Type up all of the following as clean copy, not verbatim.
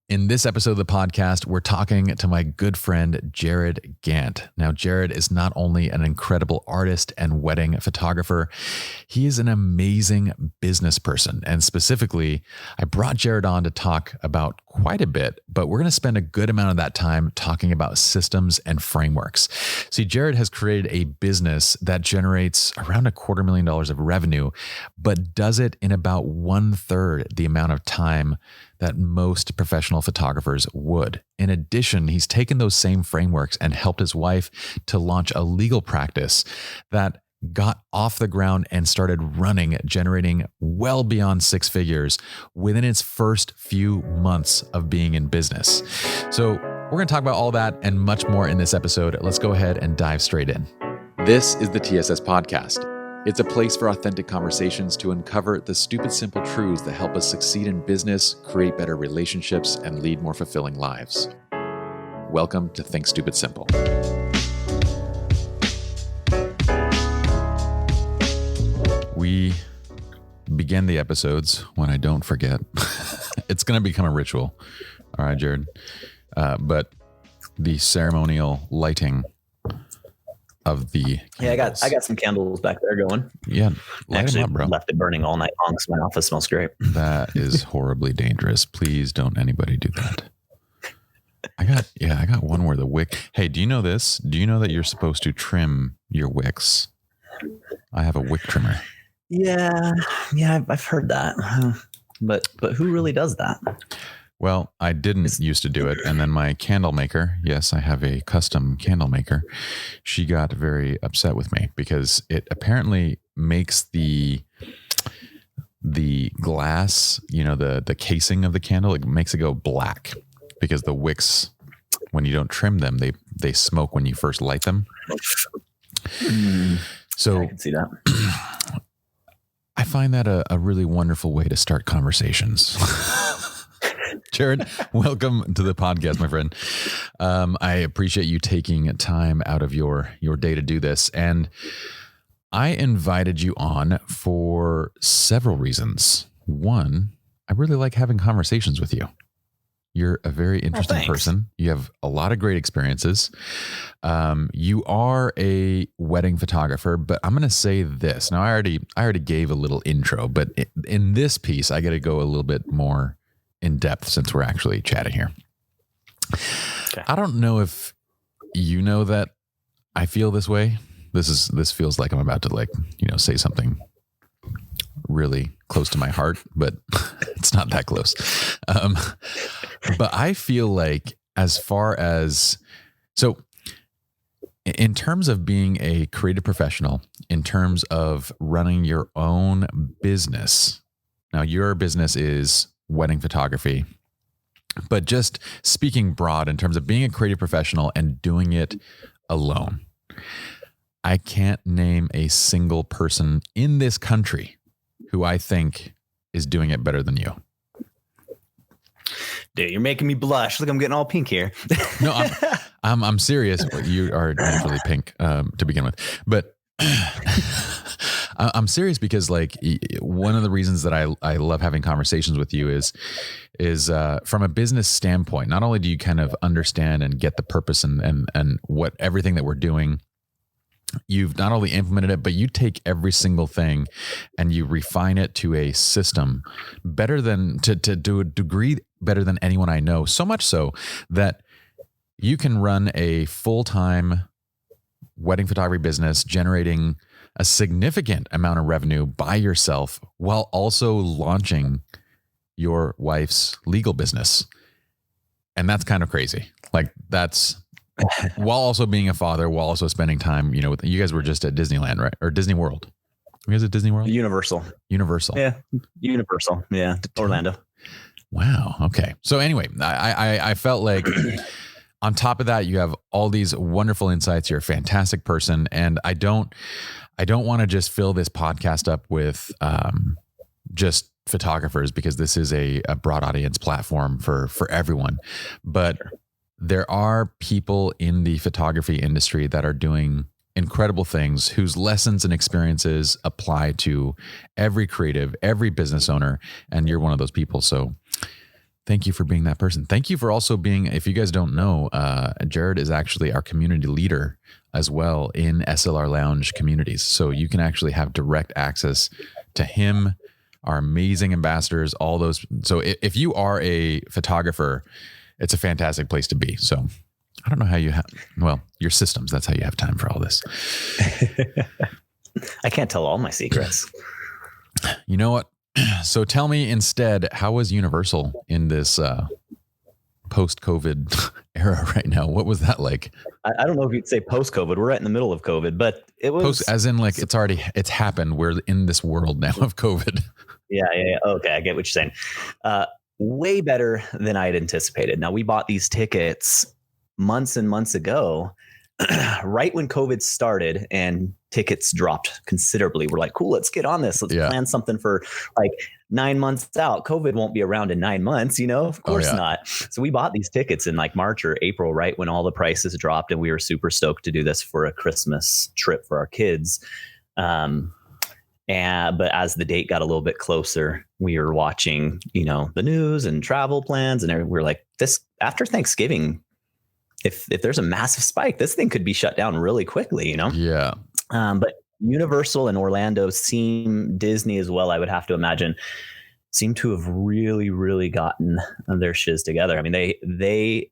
In this episode of the podcast, we're talking to my good friend, Jared Gant. Now, Jared is not only an incredible artist and wedding photographer, he is an amazing business person. And specifically, I brought Jared on to talk about quite a bit, but we're going to spend a good amount of that time talking about systems and frameworks. See, Jared has created a business that generates around $250,000 of revenue, but does it in about 1/3 the amount of time that most professional photographers would. In addition, he's taken those same frameworks and helped his wife to launch a legal practice that got off the ground and started running, generating well beyond 6 figures within its first few months of being in business. So we're going to talk about all that and much more in this episode. Let's go ahead and dive straight in. This is the TSS Podcast. It's a place for authentic conversations to uncover the stupid, simple truths that help us succeed in business, create better relationships, and lead more fulfilling lives. Welcome to Think Stupid Simple. We begin the episodes when I don't forget. It's going to become a ritual. All right, Jared. But the ceremonial lighting of the candles. I got some candles back there going. Yeah, light them up, bro. Left it burning all night long because my office smells great. That is horribly dangerous. Please don't anybody do that. I got one where the wick. Hey, do you know this? Do you know that you're supposed to trim your wicks? I have a wick trimmer. Yeah, I've heard that. But who really does that? Well, I didn't used to do it. And then my candle maker, yes, I have a custom candle maker. She got very upset with me because it apparently makes the glass, the casing of the candle, it makes it go black because the wicks, when you don't trim them, they smoke when you first light them. So I can see that. I find that a really wonderful way to start conversations. Jared, welcome to the podcast, my friend. I appreciate you taking time out of your day to do this. And I invited you on for several reasons. One, I really like having conversations with you. You're a very interesting person. You have a lot of great experiences. You are a wedding photographer, but I'm going to say this. Now, I already gave a little intro, but in this piece, I got to go a little bit more in depth since we're actually chatting here. Okay. I don't know if you know that I feel this way. This feels like I'm about to say something really close to my heart, but it's not that close. But I feel like in terms of being a creative professional, in terms of running your own business, now your business is wedding photography, but just speaking broad in terms of being a creative professional and doing it alone, I can't name a single person in this country who I think is doing it better than you. Dude, you're making me blush. Look, I'm getting all pink here. No, I'm serious. You are naturally pink to begin with, but I'm serious because one of the reasons that I love having conversations with you is from a business standpoint. Not only do you kind of understand and get the purpose and what everything that we're doing, you've not only implemented it, but you take every single thing and you refine it to a system better than to do a degree better than anyone I know. So much so that you can run a full-time wedding photography business generating a significant amount of revenue by yourself while also launching your wife's legal business. And that's kind of crazy. That's while also being a father, while also spending time, with you guys were just at Disneyland, right? Or Disney World. You guys at Disney World? Universal. Yeah. Universal. Yeah. Orlando. Wow. Okay. So anyway, I felt like on top of that, you have all these wonderful insights. You're a fantastic person. And I don't want to just fill this podcast up with just photographers because this is a broad audience platform for everyone. But there are people in the photography industry that are doing incredible things whose lessons and experiences apply to every creative, every business owner. And you're one of those people. So Thank you for being that person. Thank you for also being, if you guys don't know, Jared is actually our community leader as well in SLR Lounge communities. So you can actually have direct access to him, our amazing ambassadors, all those. So if you are a photographer, it's a fantastic place to be. So I don't know how you have, well, your systems, that's how you have time for all this. I can't tell all my secrets. You know what? So tell me instead, how was Universal in this post-COVID era right now? What was that like? I don't know if you'd say post-COVID. We're right in the middle of COVID, but it was as in like it's happened. We're in this world now of COVID. Yeah. Okay, I get what you're saying. Way better than I had anticipated. Now, we bought these tickets months and months ago, right when COVID started, and tickets dropped considerably. We're like, cool, let's get on this. Let's plan something for like 9 months out. COVID won't be around in 9 months, of course not. So we bought these tickets in like March or April, right when all the prices dropped, and we were super stoked to do this for a Christmas trip for our kids. But as the date got a little bit closer, we were watching, the news and travel plans, and we're like, this after Thanksgiving, if there's a massive spike, this thing could be shut down really quickly, Yeah. But Universal and Orlando Disney as well, I would have to imagine, seem to have really, really gotten their shiz together. I mean, they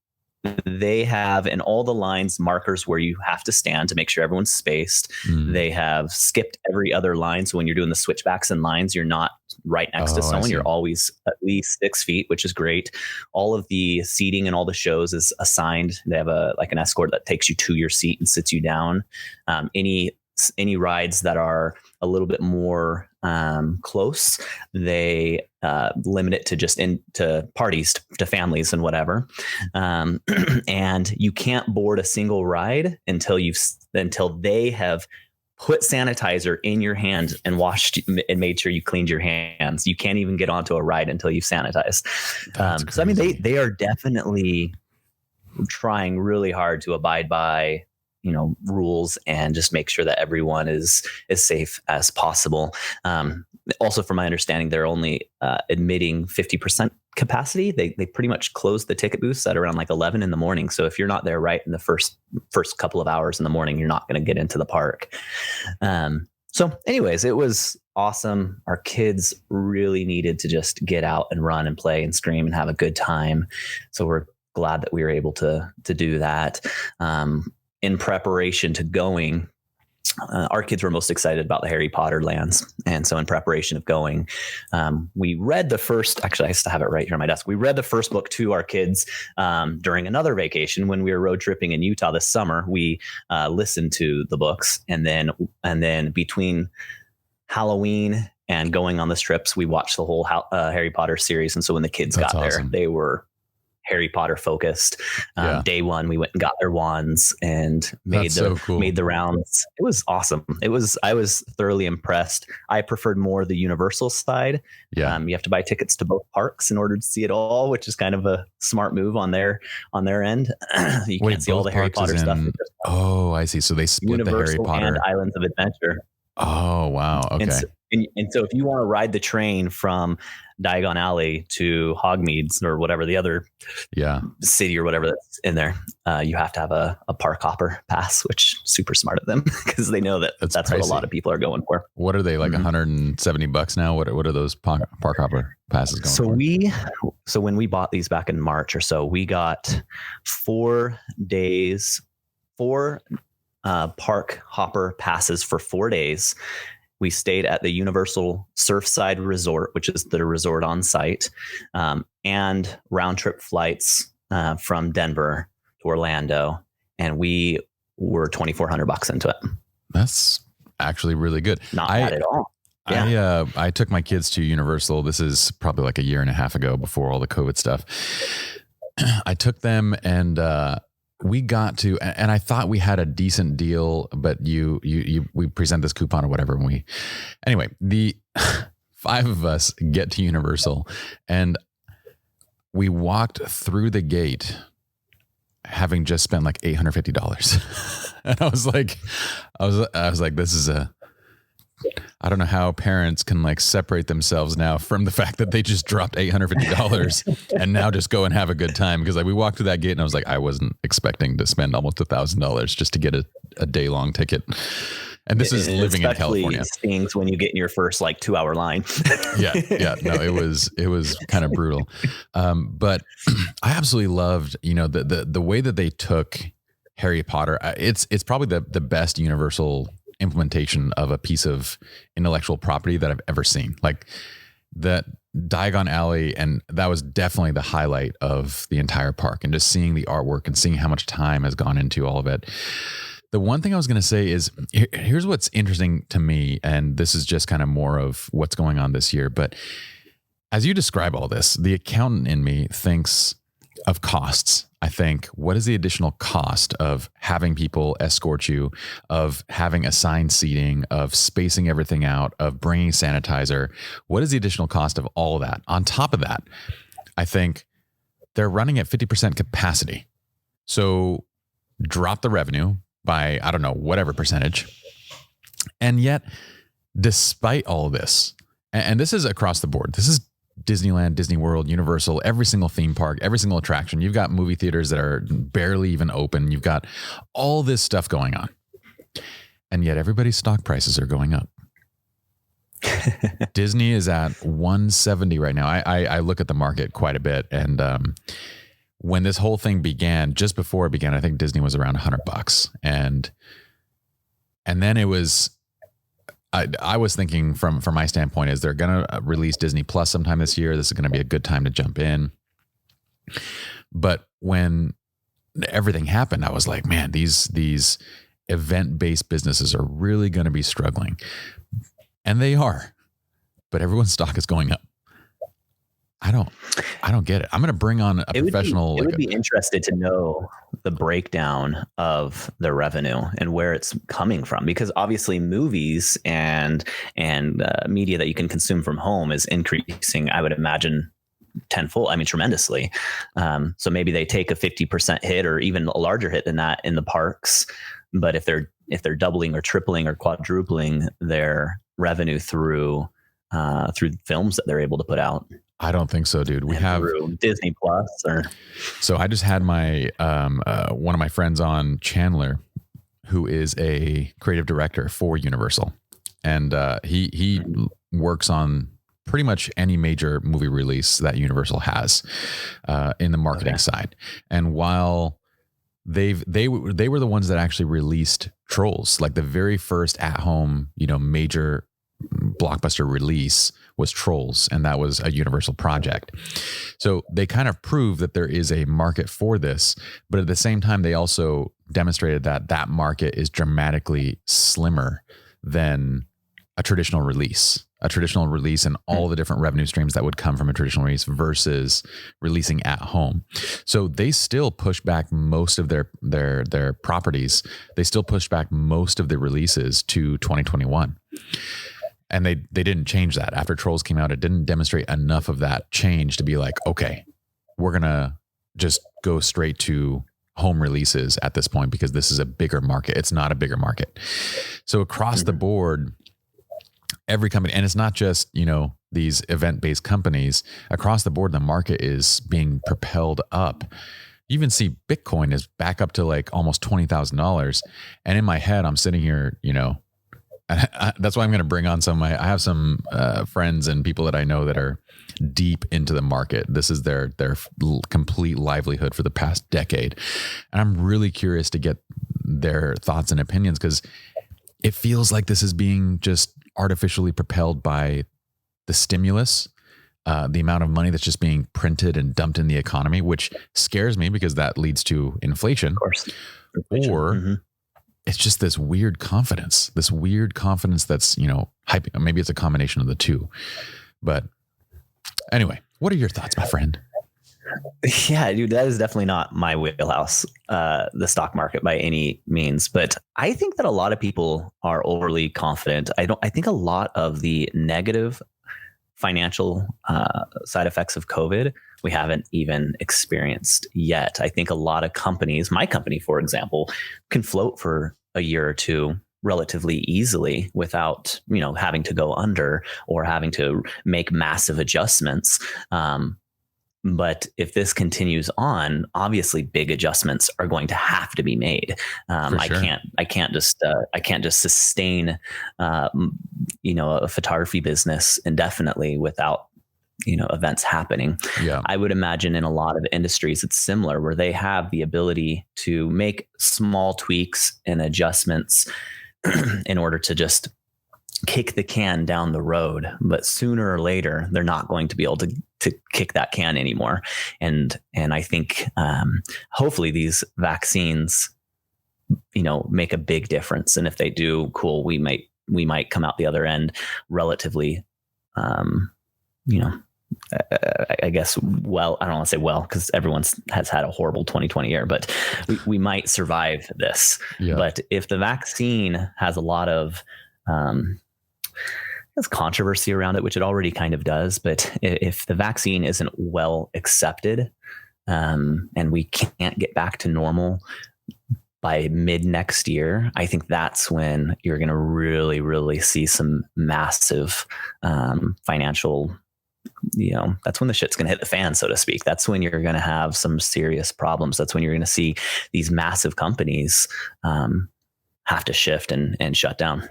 have in all the lines markers where you have to stand to make sure everyone's spaced. They have skipped every other line. So when you're doing the switchbacks and lines, you're not right next to someone. You're always at least 6 feet, which is great. All of the seating and all the shows is assigned. They have an escort that takes you to your seat and sits you down. Any rides that are a little bit more close, they limit it to just to parties, to families and whatever. And you can't board a single ride until they have put sanitizer in your hand and washed and made sure you cleaned your hands. You can't even get onto a ride until you've sanitized. So I mean, they are definitely trying really hard to abide by rules and just make sure that everyone is as safe as possible. Also, from my understanding, they're only admitting 50% capacity. They pretty much close the ticket booths at around like 11 in the morning. So if you're not there right in the first couple of hours in the morning, you're not going to get into the park. So anyways, it was awesome. Our kids really needed to just get out and run and play and scream and have a good time. So we're glad that we were able to do that. In preparation to going, our kids were most excited about the Harry Potter lands. And so in preparation of going, we read the first, actually I still have it right here on my desk. We read the first book to our kids during another vacation when we were road tripping in Utah this summer. We listened to the books, and then between Halloween and going on the trips, we watched the whole Harry Potter series. And so when the kids got there, they were Harry Potter focused. Day one, we went and got their wands and made the rounds. It was awesome. I was thoroughly impressed. I preferred more the Universal side. Yeah. You have to buy tickets to both parks in order to see it all, which is kind of a smart move on their end. You can't see all the Harry Potter stuff. Oh, I see. So they split Universal the Harry Potter and Islands of Adventure. Oh, wow. Okay. And so if you want to ride the train from Diagon Alley to Hogmeads or whatever the other city or whatever that's in there, you have to have a park hopper pass, which is super smart of them because they know that's what a lot of people are going for. What are they, like $170 now? What are those park hopper passes going for? So when we bought these back in March or so, we got 4 days, park hopper passes for 4 days. We stayed at the Universal Surfside Resort, which is the resort on site, and round trip flights from Denver to Orlando. And we were $2,400 into it. That's actually really good. Not bad at all. Yeah. I took my kids to Universal. This is probably like a year and a half ago before all the COVID stuff. I took them and we got to, and I thought we had a decent deal, but we present this coupon or whatever. And anyway, the 5 of us get to Universal and we walked through the gate having just spent like $850. And I was like, this is I don't know how parents can like separate themselves now from the fact that they just dropped $850 and now just go and have a good time. Because like we walked through that gate and I was like, I wasn't expecting to spend almost $1,000 just to get a day long ticket. And this is living in California. Stings when you get in your first like 2-hour line. Yeah. No, it was kind of brutal. But I absolutely loved, the way that they took Harry Potter. It's probably the best Universal implementation of a piece of intellectual property that I've ever seen. Like that Diagon Alley, and that was definitely the highlight of the entire park, and just seeing the artwork and seeing how much time has gone into all of it. The one thing I was going to say is here's what's interesting to me, and this is just kind of more of what's going on this year. But as you describe all this, the accountant in me thinks of costs. I think, what is the additional cost of having people escort you, of having assigned seating, of spacing everything out, of bringing sanitizer? What is the additional cost of all of that? On top of that, I think they're running at 50% capacity. So drop the revenue by, I don't know, whatever percentage. And yet, despite all of this, and this is across the board, this is Disneyland, Disney World, Universal, every single theme park, every single attraction. You've got movie theaters that are barely even open. You've got all this stuff going on. And yet everybody's stock prices are going up. Disney is at 170 right now. I look at the market quite a bit. And when this whole thing began, just before it began, I think Disney was around $100. And then it was, I was thinking from my standpoint is they're going to release Disney Plus sometime this year. This is going to be a good time to jump in. But when everything happened, I was like, man, these event-based businesses are really going to be struggling. And they are, but everyone's stock is going up. I don't get it. I'm going to bring on a professional. It would be interested to know the breakdown of the revenue and where it's coming from, because obviously movies and media that you can consume from home is increasing, I would imagine, tenfold. I mean, tremendously. So maybe they take a 50% hit or even a larger hit than that in the parks. But if they're doubling or tripling or quadrupling their revenue through films that they're able to put out. I don't think so, dude. We have Disney Plus. So I just had my one of my friends on, Chandler, who is a creative director for Universal, and he works on pretty much any major movie release that Universal has in the marketing side. And while they were the ones that actually released Trolls, like the very first at home, major blockbuster release was Trolls, and that was a Universal project. So they kind of proved that there is a market for this, but at the same time, they also demonstrated that market is dramatically slimmer than a traditional release and all the different revenue streams that would come from a traditional release versus releasing at home. So they still push back most of their properties. They still push back most of the releases to 2021. And they didn't change that. After Trolls came out, it didn't demonstrate enough of that change to be like, okay, we're going to just go straight to home releases at this point because this is a bigger market. It's not a bigger market. So across the board, every company, and it's not just, these event-based companies, across the board, the market is being propelled up. You even see Bitcoin is back up to like almost $20,000. And in my head, I'm sitting here, that's why I'm going to bring on I have some friends and people that I know that are deep into the market. This is their complete livelihood for the past decade. And I'm really curious to get their thoughts and opinions, because it feels like this is being just artificially propelled by the stimulus, the amount of money that's just being printed and dumped in the economy, which scares me because that leads to inflation. Of course. Or it's just this weird confidence that's, hyping. Maybe it's a combination of the two. But anyway, what are your thoughts, my friend? Yeah, dude, that is definitely not my wheelhouse, the stock market by any means. But I think that a lot of people are overly confident. I think a lot of the negative financial side effects of COVID, we haven't even experienced yet. I think a lot of companies, my company, for example, can float for a year or two relatively easily without, having to go under or having to make massive adjustments. But if this continues on, obviously big adjustments are going to have to be made. For sure. I can't just sustain, a photography business indefinitely without, events happening. Yeah. I would imagine in a lot of industries, it's similar, where they have the ability to make small tweaks and adjustments in order to just kick the can down the road, but sooner or later they're not going to be able to kick that can anymore. And I think hopefully these vaccines, make a big difference. And if they do, cool, we might come out the other end relatively, I guess, well, I don't want to say well, because everyone has had a horrible 2020 year, but we might survive this. Yeah. But if the vaccine has a lot of there's controversy around it, which it already kind of does. But if the vaccine isn't well accepted, and we can't get back to normal by mid next year, I think that's when you're going to really, really see some massive financial, that's when the shit's going to hit the fan, so to speak. That's when you're going to have some serious problems. That's when you're going to see these massive companies have to shift and shut down.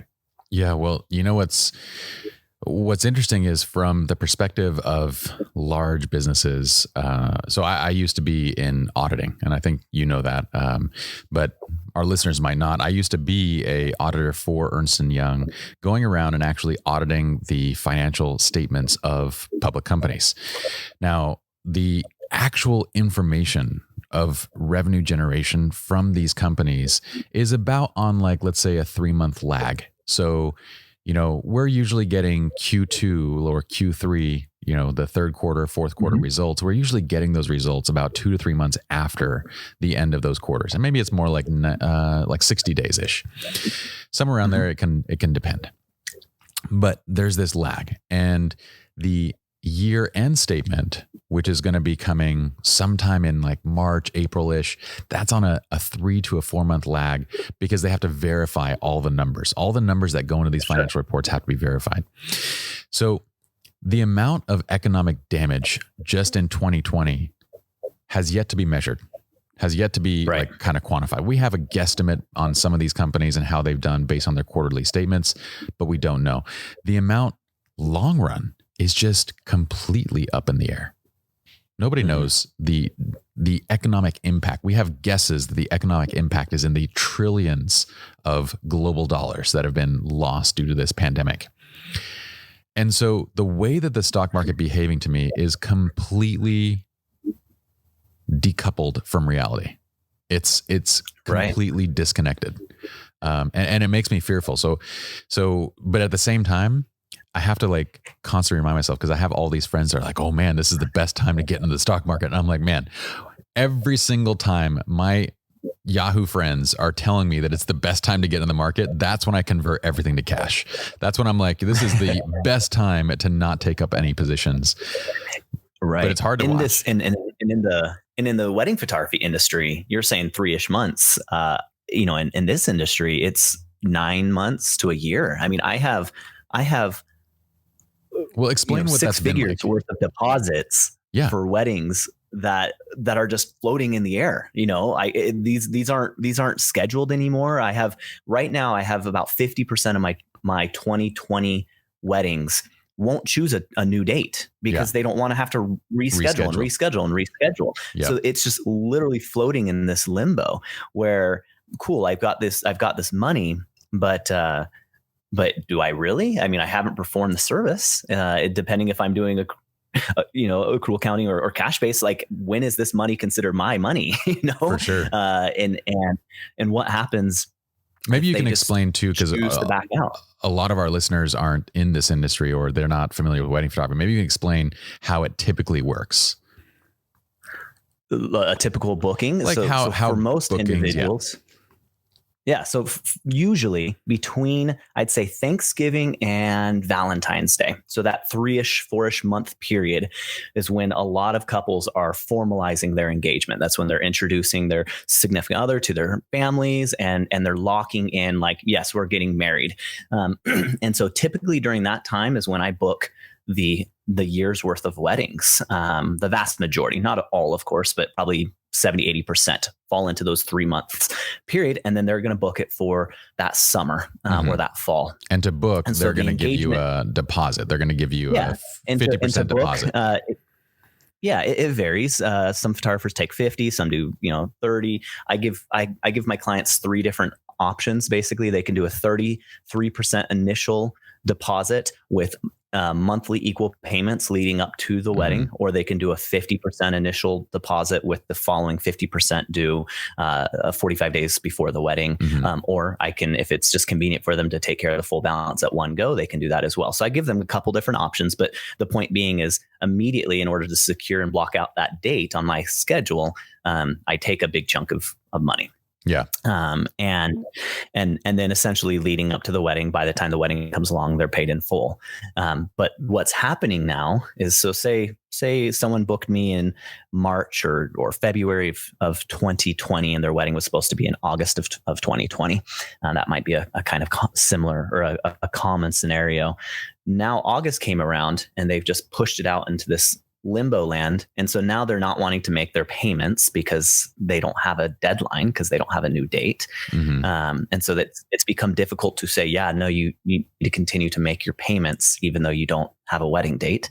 Yeah, well, what's interesting is from the perspective of large businesses. So I used to be in auditing, and I think that, but our listeners might not. I used to be a auditor for Ernst & Young, going around and actually auditing the financial statements of public companies. Now, the actual information of revenue generation from these companies is about on, like, let's say, a 3-month lag. So, we're usually getting Q2 or Q3, the third quarter, fourth quarter results. We're usually getting those results about 2 to 3 months after the end of those quarters. And maybe it's more like 60 days ish, somewhere around there. It can depend, but there's this lag, and the year-end statement, which is going to be coming sometime in like March, April-ish, that's on a 3 to 4 month lag, because they have to verify all the numbers. All the numbers that go into these financial reports have to be verified. So the amount of economic damage just in 2020 has yet to be measured, has yet to be like kind of quantified. We have a guesstimate on some of these companies and how they've done based on their quarterly statements, but we don't know. The amount long run is just completely up in the air. Nobody knows the economic impact. We have guesses that the economic impact is in the trillions of global dollars that have been lost due to this pandemic. And so the way that the stock market behaving to me is completely decoupled from reality. It's completely disconnected. And it makes me fearful. So, but at the same time, I have to like constantly remind myself, because I have all these friends that are like, oh man, this is the best time to get into the stock market. And I'm like, man, every single time my Yahoo friends are telling me that it's the best time to get in the market, that's when I convert everything to cash. That's when I'm like, this is the best time to not take up any positions. Right. But it's hard to watch. And in the wedding photography industry, you're saying 3-ish months. In this industry, it's 9 months to a year. I mean, I have well, explain what that's 6 figures like. worth of deposits for weddings that are just floating in the air. These aren't scheduled anymore. Right now I have about 50% of my 2020 weddings won't choose a new date because they don't want to have to reschedule. Yeah. So it's just literally floating in this limbo where, cool, I've got this money, but do I really? I mean, I haven't performed the service, depending if I'm doing accrual accounting or cash based, like, when is this money considered my money? For sure. And what happens? Maybe you can explain too, because a lot of our listeners aren't in this industry or they're not familiar with wedding photography. Maybe you can explain how it typically works. A typical booking, like how for most bookings, individuals. Yeah. So usually between, I'd say, Thanksgiving and Valentine's Day. So that 3-ish, 4-ish month period is when a lot of couples are formalizing their engagement. That's when they're introducing their significant other to their families, and they're locking in like, yes, we're getting married. And so typically during that time is when I book the year's worth of weddings. The vast majority, not all, of course, but probably 70-80% fall into those 3 months period. And then they're going to book it for that summer or that fall. And to book, and they're going to give you a deposit. They're going to give you a 50% deposit. It varies. Some photographers take 50, some do, 30. I give my clients 3 different options. Basically, they can do a 33% initial deposit with monthly equal payments leading up to the wedding, or they can do a 50% initial deposit with the following 50% due 45 days before the wedding. Or I can, if it's just convenient for them to take care of the full balance at one go, they can do that as well. So I give them a couple different options, but the point being is immediately, in order to secure and block out that date on my schedule, I take a big chunk of money. Yeah. And then essentially leading up to the wedding, by the time the wedding comes along, they're paid in full. But what's happening now is, so say someone booked me in March or February of 2020, and their wedding was supposed to be in August of 2020. That might be a kind of similar or a common scenario. Now August came around and they've just pushed it out into this limbo land. And so now they're not wanting to make their payments because they don't have a deadline, because they don't have a new date. And so that it's become difficult to say, yeah, no, you need to continue to make your payments, even though you don't have a wedding date,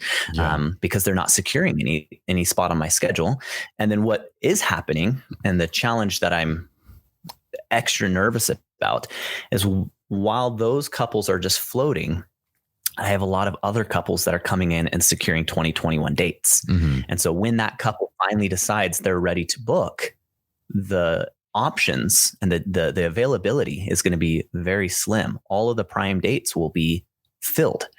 because they're not securing any spot on my schedule. And then what is happening, and the challenge that I'm extra nervous about, is while those couples are just floating, I have a lot of other couples that are coming in and securing 2021 dates. And so when that couple finally decides they're ready to book, the options and the availability is going to be very slim. All of the prime dates will be filled.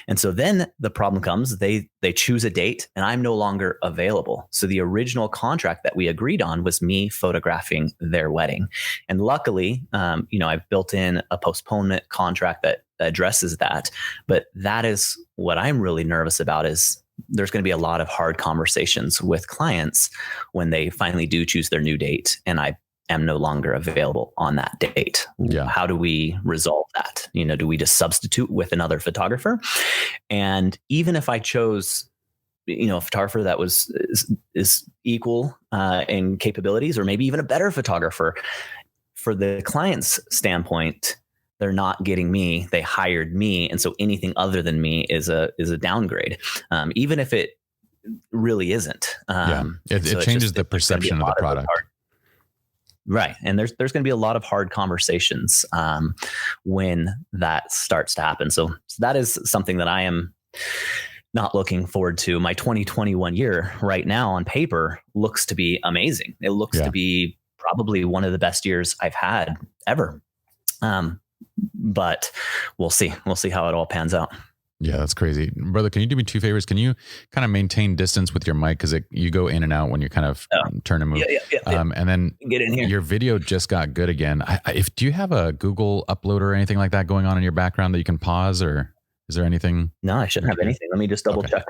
And so then the problem comes, they choose a date and I'm no longer available. So the original contract that we agreed on was me photographing their wedding. And luckily, I've built in a postponement contract that addresses that. But that is what I'm really nervous about, is there's going to be a lot of hard conversations with clients when they finally do choose their new date and I am no longer available on that date. How do we resolve that? Do we just substitute with another photographer? And even if I chose, a photographer that is equal in capabilities, or maybe even a better photographer, for the client's standpoint, they're not getting me. They hired me, and so anything other than me is a downgrade, even if it really isn't. It changes the perception of the product. Right. And there's going to be a lot of hard conversations when that starts to happen. So that is something that I am not looking forward to. My 2021 year right now on paper looks to be amazing. It looks to be probably one of the best years I've had ever. But we'll see. We'll see how it all pans out. Yeah, that's crazy. Brother, can you do me 2 favors? Can you kind of maintain distance with your mic? Because you go in and out when you kind of turn and move. And then get in here. Your video just got good again. Do you have a Google uploader or anything like that going on in your background that you can pause, or is there anything? No, I shouldn't have anything. Let me just double check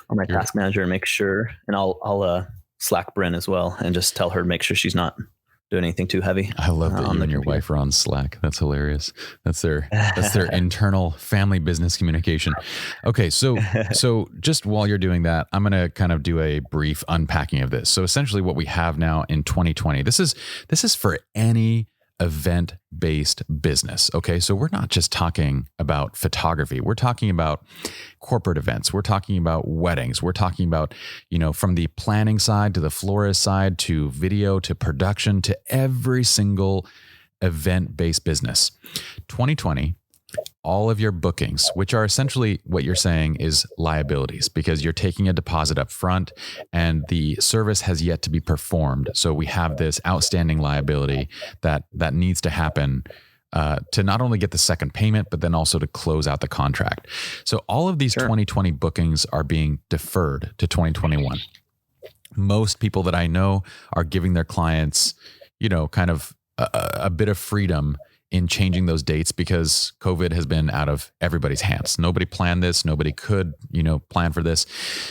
on my task manager and make sure. And I'll Slack Bryn as well and just tell her to make sure she's not doing anything too heavy. I love that you and your wife are on Slack. That's hilarious. That's their internal family business communication. Okay, so just while you're doing that, I'm going to kind of do a brief unpacking of this. So essentially what we have now in 2020, this is for any event-based business. Okay. So we're not just talking about photography. We're talking about corporate events. We're talking about weddings. We're talking about, from the planning side to the florist side to video to production to every single event-based business. 2020, all of your bookings, which are essentially what you're saying is liabilities, because you're taking a deposit up front and the service has yet to be performed. So we have this outstanding liability that needs to happen to not only get the second payment, but then also to close out the contract. So all of these 2020 bookings are being deferred to 2021. Most people that I know are giving their clients, kind of a bit of freedom in changing those dates because COVID has been out of everybody's hands. Nobody planned this. Nobody could, plan for this.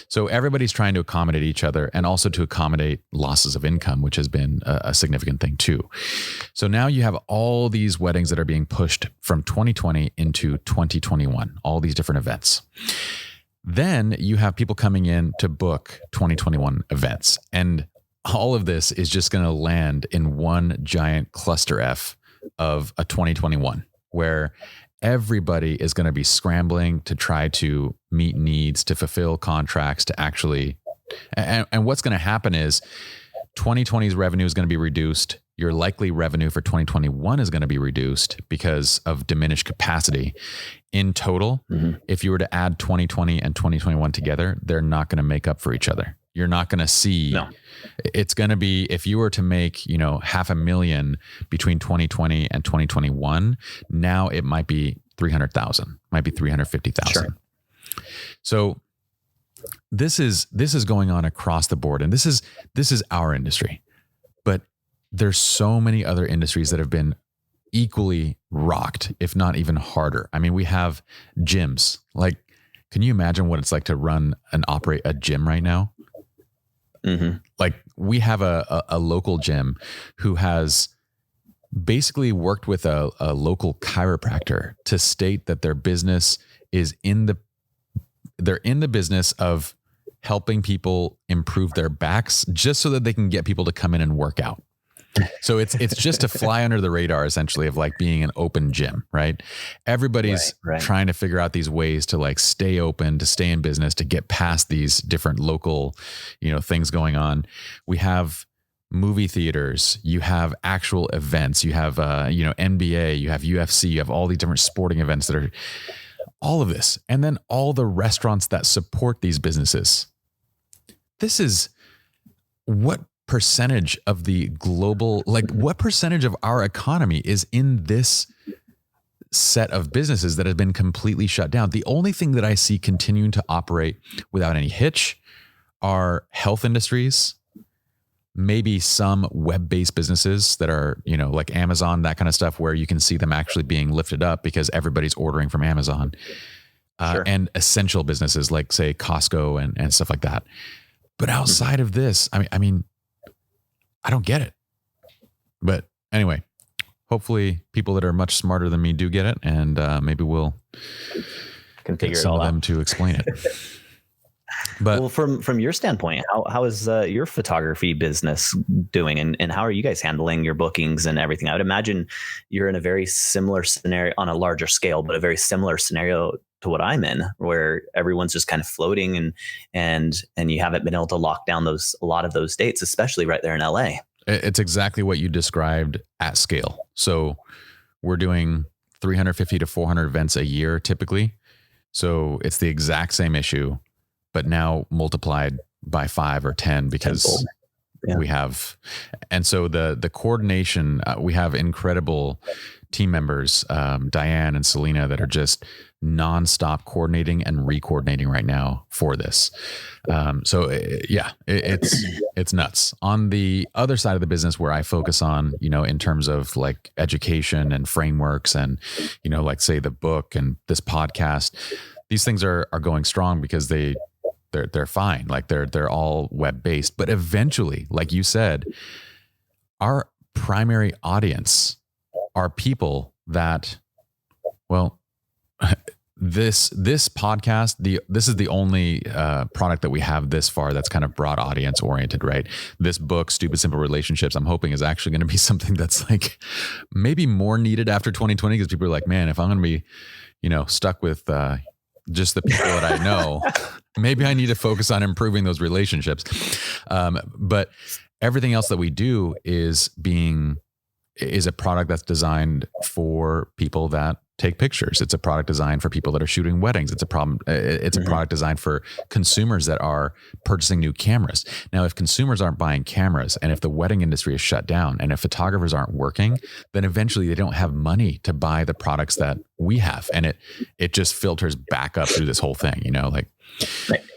So everybody's trying to accommodate each other and also to accommodate losses of income, which has been a significant thing too. So now you have all these weddings that are being pushed from 2020 into 2021, all these different events. Then you have people coming in to book 2021 events. And all of this is just going to land in one giant cluster F of a 2021 where everybody is going to be scrambling to try to meet needs, to fulfill contracts, to actually, and what's going to happen is 2020's revenue is going to be reduced. Your likely revenue for 2021 is going to be reduced because of diminished capacity. In total, if you were to add 2020 and 2021 together, they're not going to make up for each other. You're not going to see, it's going to be, if you were to make, $500,000 between 2020 and 2021, now it might be 300,000, might be 350,000. Sure. So this is going on across the board. And this is our industry, but there's so many other industries that have been equally rocked, if not even harder. I mean, we have gyms. Like, can you imagine what it's like to run and operate a gym right now? Like we have a local gym who has basically worked with a local chiropractor to state that their business is they're in the business of helping people improve their backs just so that they can get people to come in and work out. So it's just to fly under the radar, essentially, of like being an open gym, right? Everybody's trying to figure out these ways to like stay open, to stay in business, to get past these different local, things going on. We have movie theaters, you have actual events, you have, NBA, you have UFC, you have all these different sporting events that are all of this. And then all the restaurants that support these businesses. This is what percentage of the global, like what percentage of our economy is in this set of businesses that have been completely shut down? The only thing that I see continuing to operate without any hitch are health industries, maybe some web-based businesses that are, like Amazon, that kind of stuff, where you can see them actually being lifted up because everybody's ordering from Amazon, and essential businesses like say Costco and stuff like that. But outside of this, I mean, I don't get it. But anyway, hopefully people that are much smarter than me do get it, and maybe we'll can figure get it some all of them out to explain it. But well, from your standpoint, how is your photography business doing, and how are you guys handling your bookings and everything? I would imagine you're in a very similar scenario on a larger scale, but a very similar scenario to what I'm in, where everyone's just kind of floating and you haven't been able to lock down a lot of those dates, especially right there in LA. It's exactly what you described at scale. So we're doing 350 to 400 events a year typically. So it's the exact same issue, but now multiplied by 5 or 10 because we have, and so the coordination, we have incredible team members, Diane and Selena, that are just nonstop coordinating and re-coordinating right now for this. It's nuts. On the other side of the business where I focus on, in terms of like education and frameworks and, like say the book and this podcast, these things are going strong because they're fine. Like they're all web-based, but eventually, like you said, our primary audience are people that, well, this podcast, this is the only product that we have this far that's kind of broad audience oriented, right? This book, Stupid Simple Relationships, I'm hoping is actually going to be something that's like maybe more needed after 2020, because people are like, man, if I'm going to be, stuck with just the people that I know, maybe I need to focus on improving those relationships. But everything else that we do is a product that's designed for people that take pictures. It's a product designed for people that are shooting weddings. It's a product designed for consumers that are purchasing new cameras. Now, if consumers aren't buying cameras, and if the wedding industry is shut down, and if photographers aren't working, then eventually they don't have money to buy the products that we have. And it just filters back up through this whole thing, like.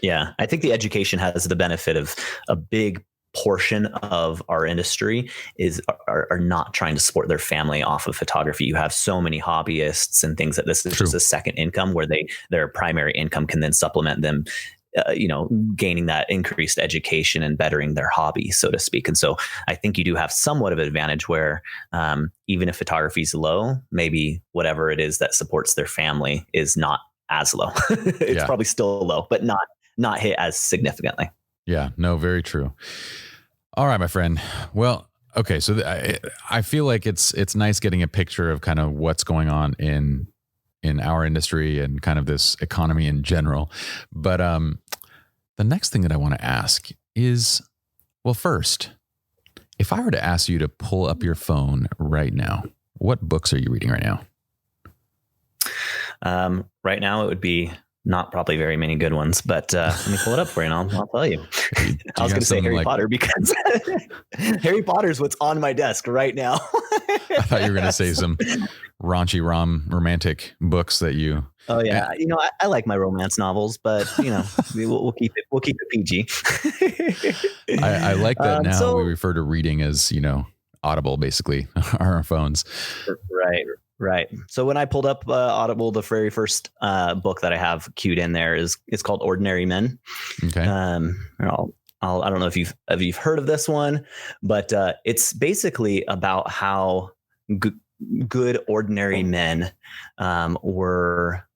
Yeah. I think the education has the benefit of a big portion of our industry are not trying to support their family off of photography. You have so many hobbyists and things that this is just a second income where their primary income can then supplement them, gaining that increased education and bettering their hobby, so to speak. And so I think you do have somewhat of an advantage where even if photography is low, maybe whatever it is that supports their family is not as low. It's probably still low, but not hit as significantly. Yeah, no, very true. All right, my friend. Well, okay. So I feel like it's nice getting a picture of kind of what's going on in our industry and kind of this economy in general. But the next thing that I want to ask is, well, first, if I were to ask you to pull up your phone right now, what books are you reading right now? Right now, it would be not probably very many good ones, but let me pull it up for you and I'll tell you. I was going to say Harry Potter because Harry Potter is what's on my desk right now. I thought you were going to say some raunchy romantic books that you. Oh yeah, I like my romance novels, but we'll keep it PG. I like that now we refer to reading as Audible, basically, on our phones. Right. So when I pulled up Audible, the very first book that I have queued in there it's called Ordinary Men. Okay. I don't know if you've heard of this one, but it's basically about how good ordinary men were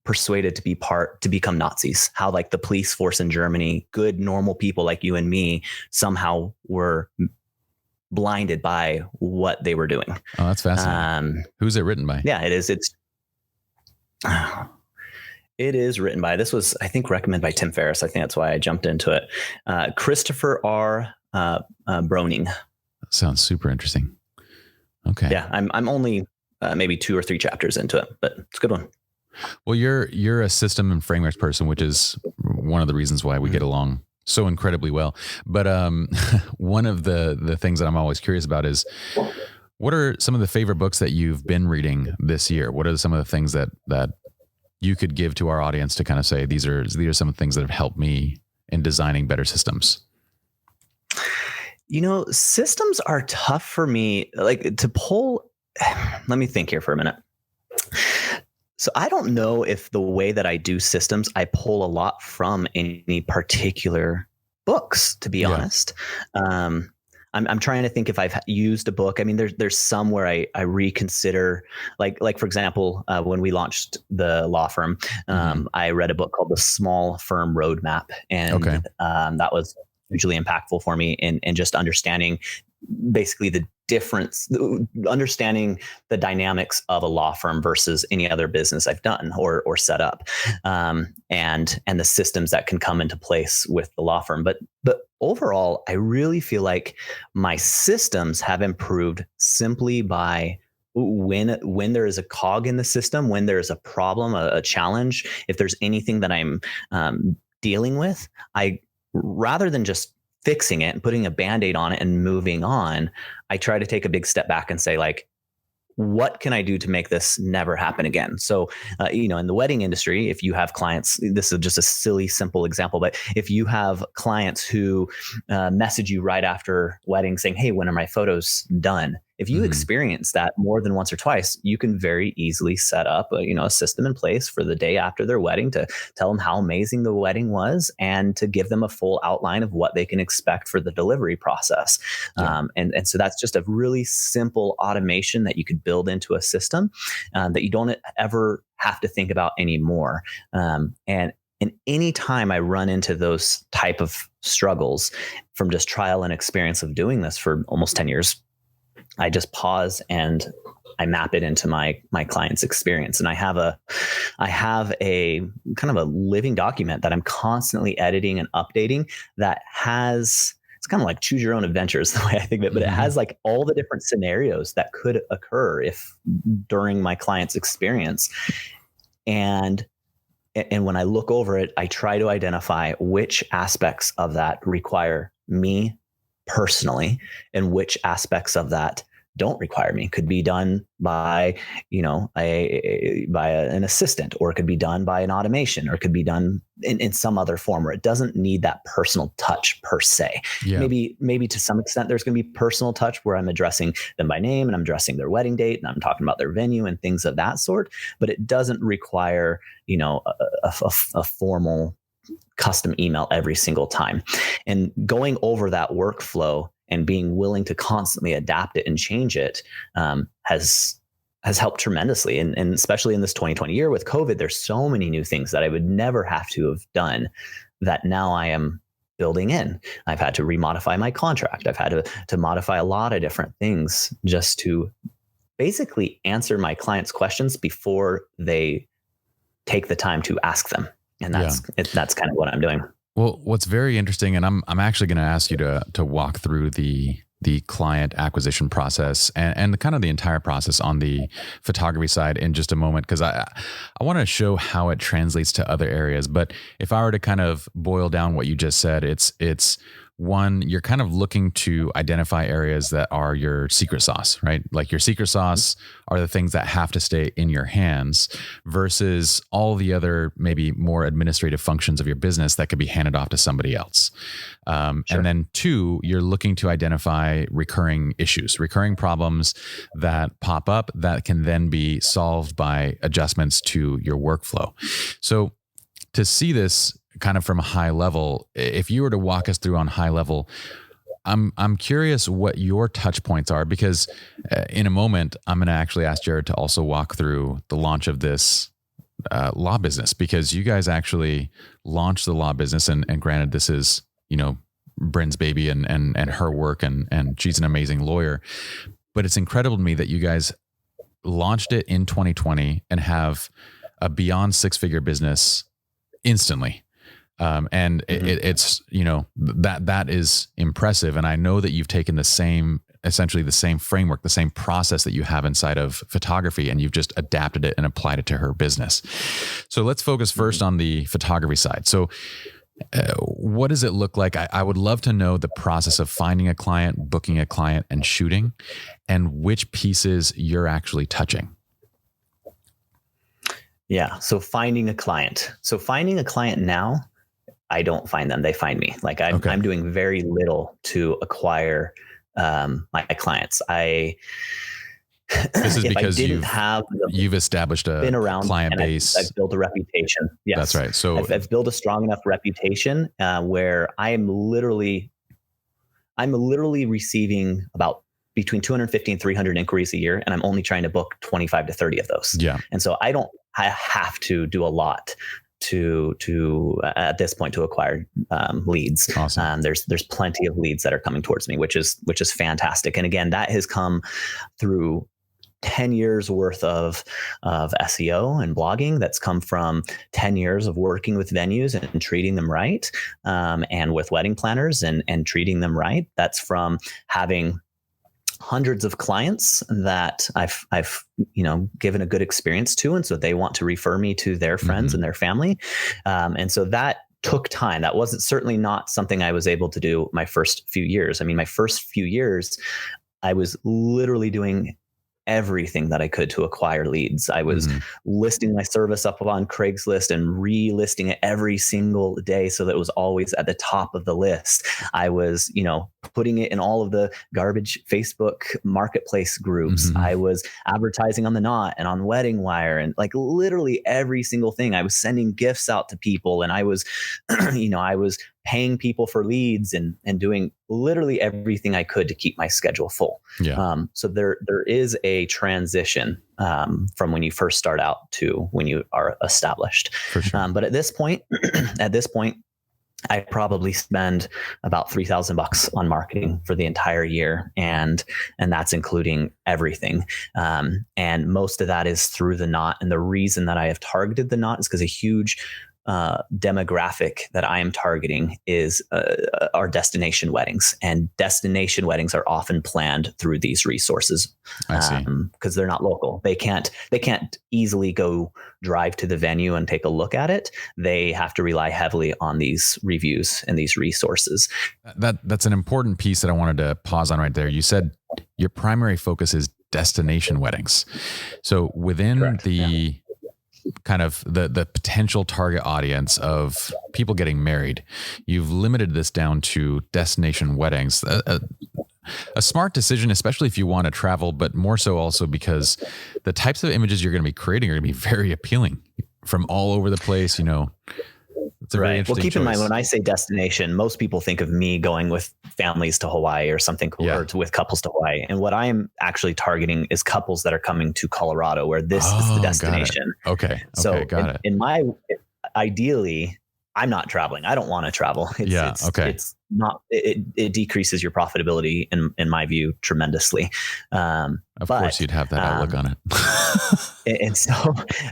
persuaded to become Nazis. How like the police force in Germany, good normal people like you and me somehow were blinded by what they were doing. Oh, that's fascinating. Who's it written by? Yeah, it is. It is written by, this was, I think, recommended by Tim Ferriss. I think that's why I jumped into it. Christopher R. Browning. That sounds super interesting. Okay. Yeah, I'm only maybe 2 or 3 chapters into it, but it's a good one. Well, you're a system and frameworks person, which is one of the reasons why we get along so incredibly well. But one of the things that I'm always curious about is, what are some of the favorite books that you've been reading this year? What are some of the things that you could give to our audience to kind of say, these are some of the things that have helped me in designing better systems? Systems are tough for me, like to pull. Let me think here for a minute. So I don't know if the way that I do systems, I pull a lot from any particular books, to be honest. I'm trying to think if I've used a book. I mean, there's some where I reconsider, like for example, when we launched the law firm, I read a book called The Small Firm Roadmap, and that was hugely impactful for me in just understanding basically the difference, understanding the dynamics of a law firm versus any other business I've done or set up, and the systems that can come into place with the law firm. But overall, I really feel like my systems have improved simply by when there is a cog in the system, when there is a problem, a challenge, if there's anything that I'm dealing with, rather than just fixing it and putting a Band-Aid on it and moving on, I try to take a big step back and say, like, what can I do to make this never happen again? So, in the wedding industry, if you have clients, this is just a silly, simple example, but if you have clients who message you right after wedding saying, hey, when are my photos done? If you experience that more than once or twice, you can very easily set up a system in place for the day after their wedding to tell them how amazing the wedding was and to give them a full outline of what they can expect for the delivery process. Yeah. And so that's just a really simple automation that you could build into a system that you don't ever have to think about anymore. And any time I run into those type of struggles from just trial and experience of doing this for almost 10 years, I just pause and I map it into my client's experience. And I have a kind of a living document that I'm constantly editing and updating that has, it's kind of like choose your own adventures the way I think of it, but it has like all the different scenarios that could occur during my client's experience. And when I look over it, I try to identify which aspects of that require me personally and which aspects of that don't require me. Could be done by, an assistant, or it could be done by an automation, or it could be done in some other form where it doesn't need that personal touch per se. Yeah. Maybe to some extent there's going to be personal touch where I'm addressing them by name and I'm addressing their wedding date and I'm talking about their venue and things of that sort, but it doesn't require, a formal custom email every single time. And going over that workflow and being willing to constantly adapt it and change it has helped tremendously. And especially in this 2020 year with COVID, there's so many new things that I would never have to have done that now I am building in. I've had to remodify my contract. I've had to modify a lot of different things just to basically answer my clients' questions before they take the time to ask them. And that's kind of what I'm doing. Well, what's very interesting, and I'm actually going to ask you to walk through the client acquisition process and kind of the entire process on the photography side in just a moment, because I want to show how it translates to other areas. But if I were to kind of boil down what you just said, it's one, you're kind of looking to identify areas that are your secret sauce, right? Like your secret sauce are the things that have to stay in your hands versus all the other maybe more administrative functions of your business that could be handed off to somebody else. Sure. And then two, you're looking to identify recurring issues, recurring problems that pop up that can then be solved by adjustments to your workflow. So to see this kind of from a high level, if you were to walk us through on high level, I'm curious what your touch points are, because in a moment, I'm going to actually ask Jared to also walk through the launch of this law business, because you guys actually launched the law business, and granted, this is, Bryn's baby and her work, and she's an amazing lawyer, but it's incredible to me that you guys launched it in 2020 and have a beyond six-figure business instantly. It's, that is impressive. And I know that you've taken essentially the same framework, the same process that you have inside of photography, and you've just adapted it and applied it to her business. So let's focus first on the photography side. So what does it look like? I would love to know the process of finding a client, booking a client, and shooting, and which pieces you're actually touching. Yeah. So finding a client now, I don't find them. They find me. Like I'm doing very little to acquire my clients. This is because you've established a client base. I've built a reputation. Yes, that's right. So I've built a strong enough reputation where I'm literally receiving about between 250 and 300 inquiries a year, and I'm only trying to book 25 to 30 of those. Yeah. And so I have to do a lot to at this point to acquire leads. Awesome. There's plenty of leads that are coming towards me, which is fantastic. And again, that has come through 10 years worth of SEO and blogging. That's come from 10 years of working with venues and treating them right, and with wedding planners and treating them right. That's from having hundreds of clients that I've given a good experience to, and so they want to refer me to their friends and their family, and so that took time. That wasn't certainly not something I was able to do my first few years. I mean, my first few years, I was literally doing everything that I could to acquire leads. I was listing my service up on Craigslist and relisting it every single day so that it was always at the top of the list. I was, putting it in all of the garbage Facebook marketplace groups. I was advertising on The Knot and on Wedding Wire, and like literally every single thing. I was sending gifts out to people, and I was, I was paying people for leads and doing literally everything I could to keep my schedule full. Yeah. So there is a transition from when you first start out to when you are established. For sure. But at this point, I probably spend about $3,000 on marketing for the entire year, and that's including everything. And most of that is through The Knot. And the reason that I have targeted The Knot is because a huge demographic that I am targeting is our destination weddings, and destination weddings are often planned through these resources. I see. Because they're not local. They can't easily go drive to the venue and take a look at it. They have to rely heavily on these reviews and these resources. That's an important piece that I wanted to pause on right there. You said your primary focus is destination weddings. So within Correct. the kind of the potential target audience of people getting married, you've limited this down to destination weddings. A smart decision, especially if you want to travel, but more so also because the types of images you're going to be creating are going to be very appealing from all over the place. It's a very interesting Well, keep in mind, choice. when I say destination, most people think of me going with families to Hawaii or something, or with couples to Hawaii. And what I am actually targeting is couples that are coming to Colorado, where this is the destination. Okay. So got it. Ideally, I'm not traveling. I don't want to travel. It's not, it decreases your profitability in my view tremendously. Of course you'd have that outlook on it. And so,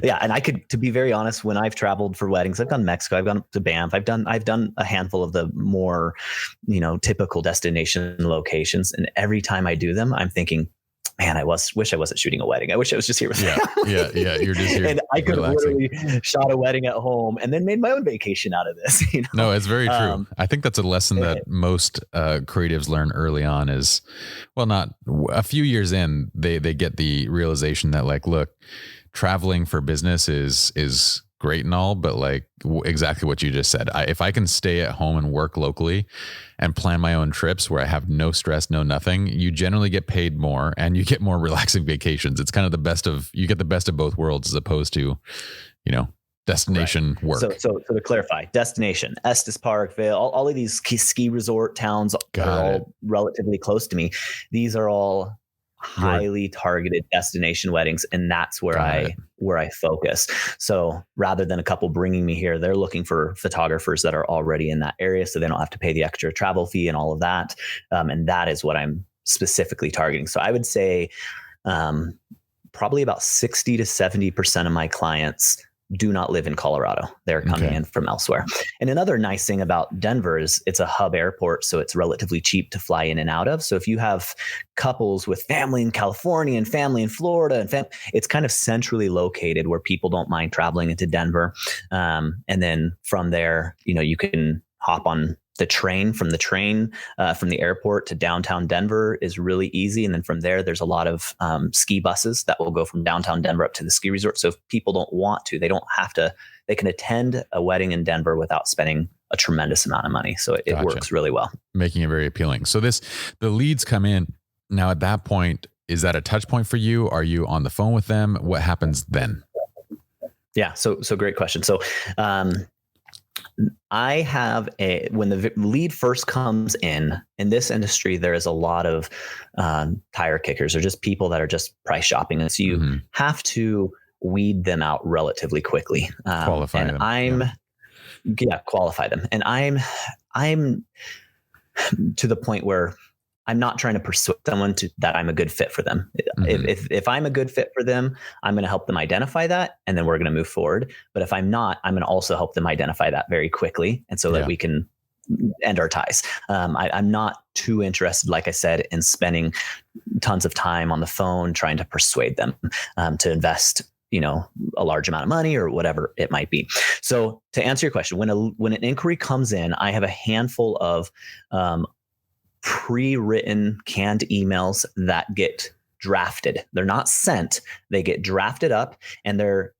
and I could, to be very honest, when I've traveled for weddings, I've gone to Mexico, I've gone to Banff, I've done a handful of the more, typical destination locations. And every time I do them, I'm thinking, man, wish I wasn't shooting a wedding. I wish I was just here with them. Yeah. You're just here. And I could have relaxing. literally shot a wedding at home and then made my own vacation out of this. No, it's very true. I think that's a lesson that most creatives learn early on is, well, not a few years in, they get the realization that like, look, traveling for business is great and all, but like exactly what you just said. If I can stay at home and work locally and plan my own trips where I have no stress, no nothing, you generally get paid more and you get more relaxing vacations. It's kind of you get the best of both worlds as opposed to, destination work. So to clarify, destination, Estes Park, Vail, all of these ski resort towns are all relatively close to me. These are all highly targeted destination weddings, and that's where I focus. So rather than a couple bringing me here, they're looking for photographers that are already in that area, so they don't have to pay the extra travel fee and all of that. And that is what I'm specifically targeting. So I would say probably about 60 to 70% of my clients do not live in Colorado. They're coming in from elsewhere. And another nice thing about Denver is it's a hub airport, so it's relatively cheap to fly in and out of. So if you have couples with family in California and family in Florida, and it's kind of centrally located where people don't mind traveling into Denver. And then from there, you can hop on the train from the airport to downtown Denver is really easy. And then from there, there's a lot of ski buses that will go from downtown Denver up to the ski resort. So if people don't want to, they don't have to, they can attend a wedding in Denver without spending a tremendous amount of money. So it works really well. Making it very appealing. So the leads come in. Now at that point, is that a touch point for you? Are you on the phone with them? What happens then? Yeah. So great question. So, I have when the lead first comes in this industry, there is a lot of tire kickers or just people that are just price shopping. And so you have to weed them out relatively quickly. Qualify them. Qualify them. And I'm to the point where I'm not trying to persuade someone that I'm a good fit for them. If I'm a good fit for them, I'm going to help them identify that, and then we're going to move forward. But if I'm not, I'm going to also help them identify that very quickly, and so that we can end our ties. I'm not too interested, like I said, in spending tons of time on the phone trying to persuade them to invest a large amount of money or whatever it might be. So to answer your question, when an inquiry comes in, I have a handful of pre-written canned emails that get drafted. They're not sent. They get drafted up and they're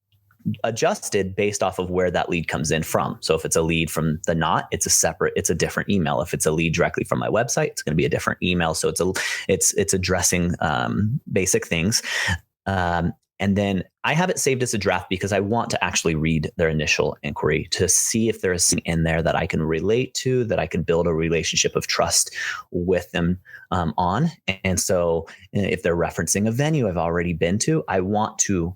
adjusted based off of where that lead comes in from. So if it's a lead from the Knot, it's a different email. If it's a lead directly from my website, it's going to be a different email. So it's addressing basic things. And then I have it saved as a draft because I want to actually read their initial inquiry to see if there is something in there that I can relate to, that I can build a relationship of trust with them on. And so if they're referencing a venue I've already been to, I want to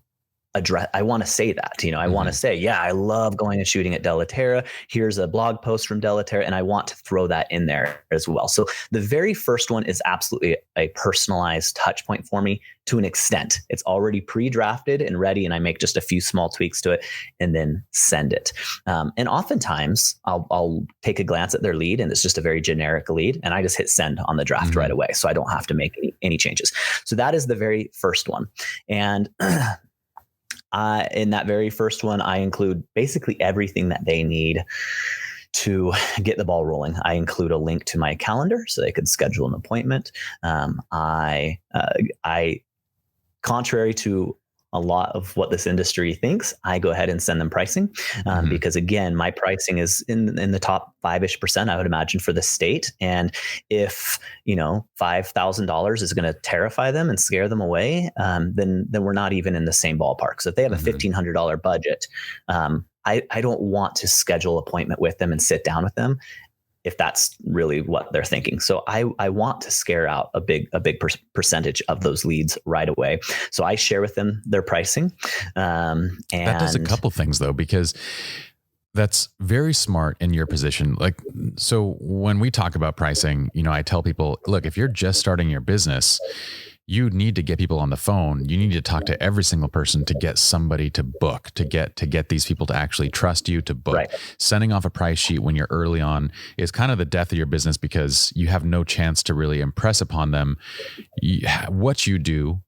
say that, I want to say, yeah, I love going and shooting at De La Terra. Here's a blog post from De La Terra. And I want to throw that in there as well. So the very first one is absolutely a personalized touch point for me to an extent. It's already pre-drafted and ready. And I make just a few small tweaks to it and then send it. And oftentimes I'll take a glance at their lead and it's just a very generic lead. And I just hit send on the draft right away. So I don't have to make any changes. So that is the very first one. And in that very first one, I include basically everything that they need to get the ball rolling, I include a link to my calendar so they can schedule an appointment. I contrary to a lot of what this industry thinks, I go ahead and send them pricing because, again, my pricing is in the top 5-ish%, I would imagine, for the state. And if $5,000 is going to terrify them and scare them away, then we're not even in the same ballpark. So if they have a $1,500 budget, I don't want to schedule an appointment with them and sit down with them if that's really what they're thinking. So I want to scare out a big percentage of those leads right away. So I share with them their pricing. And that does a couple things though, because that's very smart in your position. Like, so when we talk about pricing, I tell people, look, if you're just starting your business, you need to get people on the phone. You need to talk to every single person to get somebody to book, to get these people to actually trust you to book. Right. Sending off a price sheet when you're early on is kind of the death of your business because you have no chance to really impress upon them what you do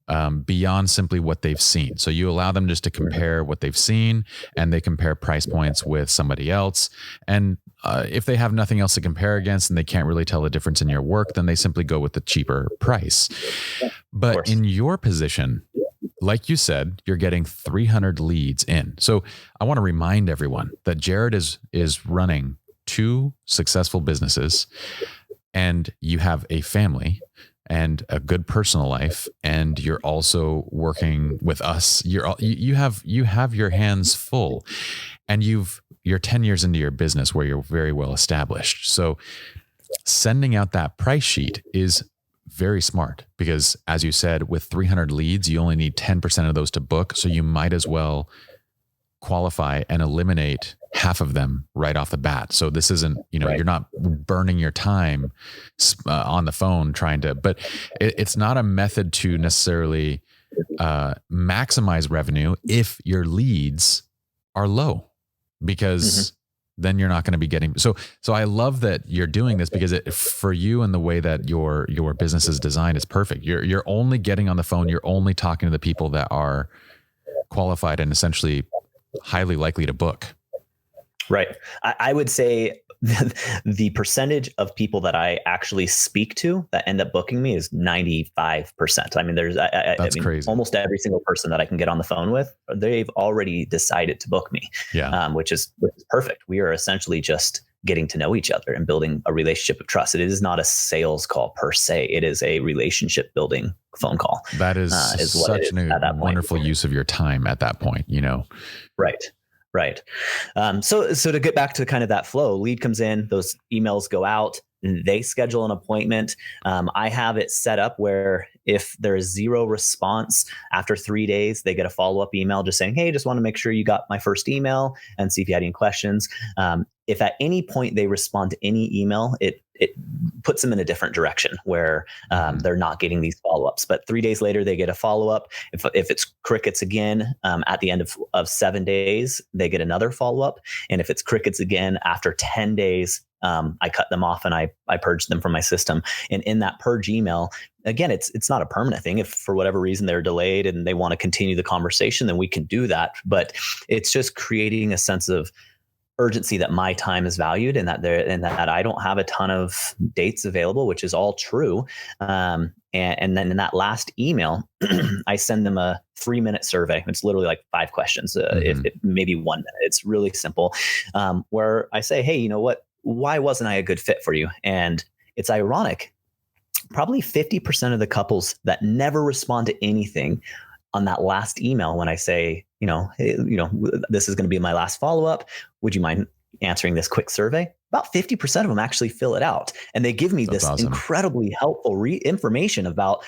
beyond simply what they've seen. So you allow them just to compare what they've seen, and they compare price points with somebody else. And if they have nothing else to compare against and they can't really tell the difference in your work, then they simply go with the cheaper price. But in your position, like you said, you're getting 300 leads in. So I want to remind everyone that Jared is running 2 successful businesses, and you have a family and a good personal life, and you're also working with us. You have your hands full, and you're 10 years into your business where you're very well established. So sending out that price sheet is very smart because, as you said, with 300 leads, you only need 10% of those to book. So you might as well qualify and eliminate half of them right off the bat. So this isn't, you're not burning your time on the phone trying to, but it's not a method to necessarily maximize revenue if your leads are low, because then you're not going to be getting. So I love that you're doing this because for you and the way that your business is designed is perfect. You're only getting on the phone. You're only talking to the people that are qualified and essentially highly likely to book. Right. I would say the percentage of people that I actually speak to that end up booking me is 95%. I mean, that's crazy. Almost every single person that I can get on the phone with, they've already decided to book me. Yeah. Which is perfect. We are essentially just getting to know each other and building a relationship of trust. It is not a sales call per se. It is a relationship building phone call. That is such a wonderful use of your time at that point, Right. Right. So to get back to kind of that flow, lead comes in, those emails go out, they schedule an appointment. I have it set up where if there is 0 response after 3 days, they get a follow-up email just saying, hey, just want to make sure you got my first email and see if you had any questions. If at any point they respond to any email, it puts them in a different direction where they're not getting these follow-ups. But 3 days later, they get a follow-up. If it's crickets again, at the end of 7 days, they get another follow-up. And if it's crickets again after 10 days, I cut them off and I purge them from my system. And in that purge email, again, it's not a permanent thing. If for whatever reason they're delayed and they want to continue the conversation, then we can do that. But it's just creating a sense of urgency that my time is valued and that I don't have a ton of dates available, which is all true. And then in that last email, I send them a 3-minute survey. It's literally like 5 questions, if maybe 1 minute. It's really simple, where I say, hey, you know what? Why wasn't I a good fit for you? And it's ironic. Probably 50% of the couples that never respond to anything on that last email, when I say, hey, this is going to be my last follow-up, would you mind answering this quick survey? About 50% of them actually fill it out, and they give me this awesome, incredibly helpful information about,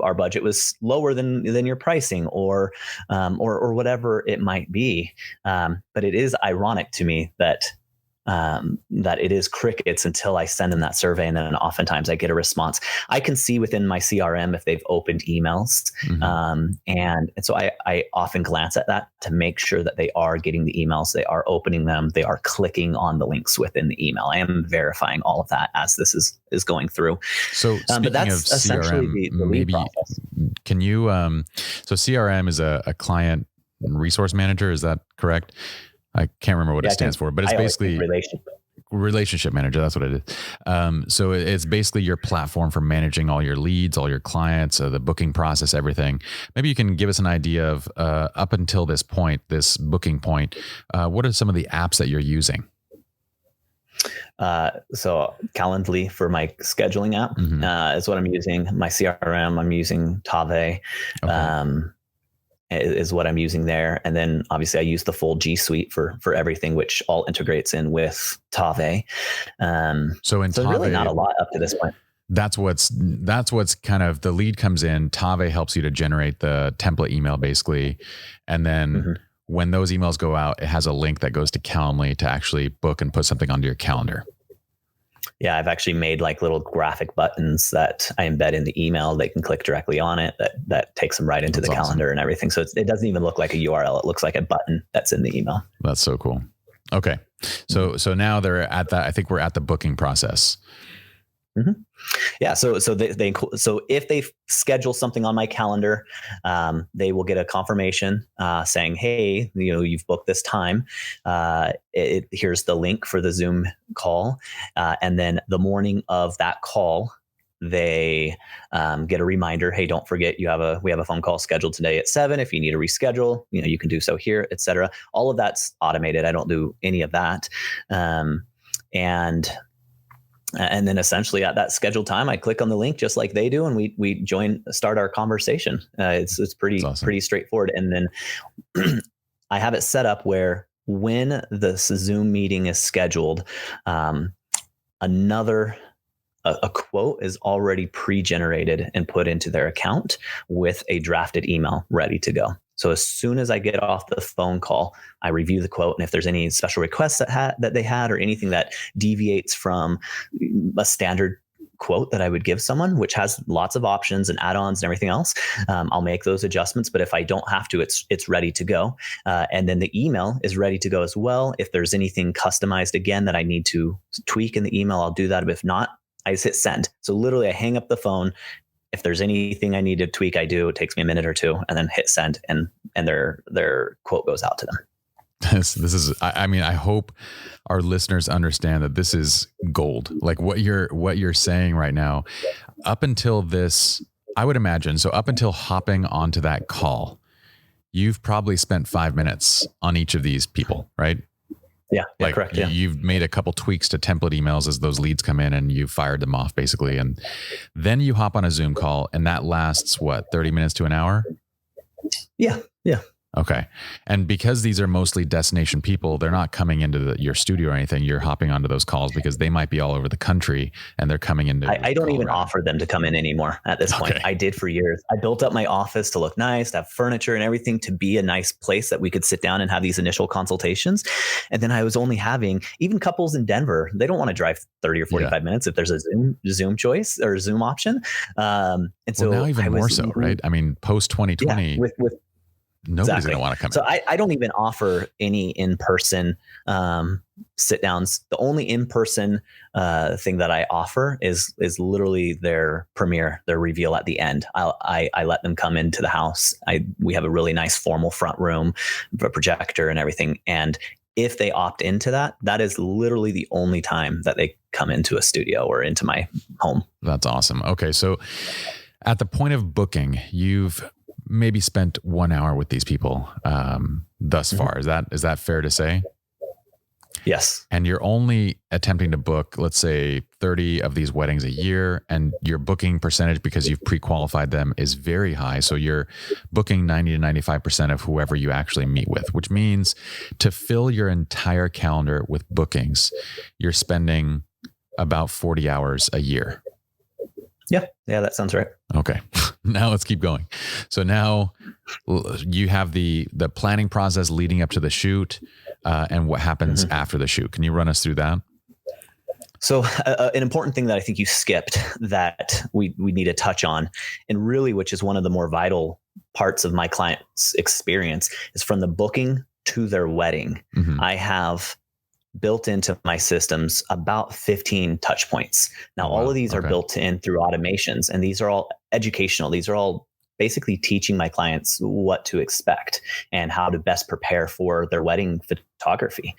our budget was lower than your pricing, or whatever it might be. But it is ironic to me that it is crickets until I send them that survey. And then oftentimes I get a response. I can see within my CRM if they've opened emails. And so I often glance at that to make sure that they are getting the emails, they are opening them, they are clicking on the links within the email. I am verifying all of that as this is going through. So speaking of CRM, the maybe process. Can you, so CRM is a client resource manager, is that correct? I can't remember what it stands for, but it's basically relationship manager. That's what it is. So it's basically your platform for managing all your leads, all your clients, the booking process, everything. Maybe you can give us an idea of up until this point, this booking point, what are some of the apps that you're using? So Calendly for my scheduling app is what I'm using. My CRM, I'm using Tave. Okay. Is what I'm using there. And then obviously I use the full G Suite for everything, which all integrates in with Tave. So Tave, really not a lot up to this point. That's what's kind of the lead comes in. Tave helps you to generate the template email basically. And then when those emails go out, it has a link that goes to Calendly to actually book and put something onto your calendar. Yeah, I've actually made like little graphic buttons that I embed in the email. They can click directly on it. That takes them right into the calendar and everything. So it doesn't even look like a URL. It looks like a button that's in the email. That's so cool. Okay. So now they're at that. I think we're at the booking process. Yeah. So if they schedule something on my calendar, they will get a confirmation saying, "Hey, you've booked this time. Here's the link for the Zoom call." And then the morning of that call, they get a reminder, "Hey, don't forget we have a phone call scheduled today at 7. If you need to reschedule, you can do so here, etc." All of that's automated. I don't do any of that. And then essentially at that scheduled time, I click on the link just like they do, and we start our conversation. It's pretty straightforward. And then I have it set up where when the Zoom meeting is scheduled, a quote is already pre-generated and put into their account with a drafted email ready to go. So as soon as I get off the phone call, I review the quote. And if there's any special requests that they had or anything that deviates from a standard quote that I would give someone, which has lots of options and add-ons and everything else, I'll make those adjustments. But if I don't have to, it's ready to go. And then the email is ready to go as well. If there's anything customized again that I need to tweak in the email, I'll do that. But if not, I just hit send. So literally I hang up the phone. If there's anything I need to tweak, I do. It takes me a minute or two, and then hit send, and their quote goes out to them. This is, I mean, I hope our listeners understand that this is gold. Like what you're saying right now, up until this, I would imagine. So up until hopping onto that call, you've probably spent 5 minutes on each of these people, right? Yeah, correct. Yeah. You've made a couple tweaks to template emails as those leads come in, and you fired them off basically. And then you hop on a Zoom call, and that lasts 30 minutes to an hour? Yeah. Okay. And because these are mostly destination people, they're not coming into your studio or anything. You're hopping onto those calls because they might be all over the country and they're coming into. I don't even offer them to come in anymore at this point. I did for years. I built up my office to look nice, to have furniture and everything, to be a nice place that we could sit down and have these initial consultations. And then I was only having even couples in Denver. They don't want to drive 30 or 45 minutes if there's a Zoom choice or Zoom option. And so now even more so, right? I mean, post 2020. With nobody's going to want to come in. So I don't even offer any in-person sit downs. The only in-person thing that I offer is literally their premiere, their reveal at the end. I let them come into the house. We have a really nice formal front room, a projector and everything. And if they opt into that, that is literally the only time that they come into a studio or into my home. That's awesome. Okay. So at the point of booking, you've maybe spent 1 hour with these people thus far. Is that fair to say? Yes. And you're only attempting to book, let's say 30 of these weddings a year, and your booking percentage, because you've pre-qualified them, is very high. So you're booking 90 to 95% of whoever you actually meet with, which means to fill your entire calendar with bookings, you're spending about 40 hours a year. Yeah, that sounds right. Okay. Now let's keep going. So now you have the planning process leading up to the shoot and what happens after the shoot. Can you run us through that? So an important thing that I think you skipped that we need to touch on, and really, which is one of the more vital parts of my client's experience, is from the booking to their wedding. I have built into my systems about 15 touch points. Now, all of these are built in through automations, and these are all educational. These are all basically teaching my clients what to expect and how to best prepare for their wedding photography.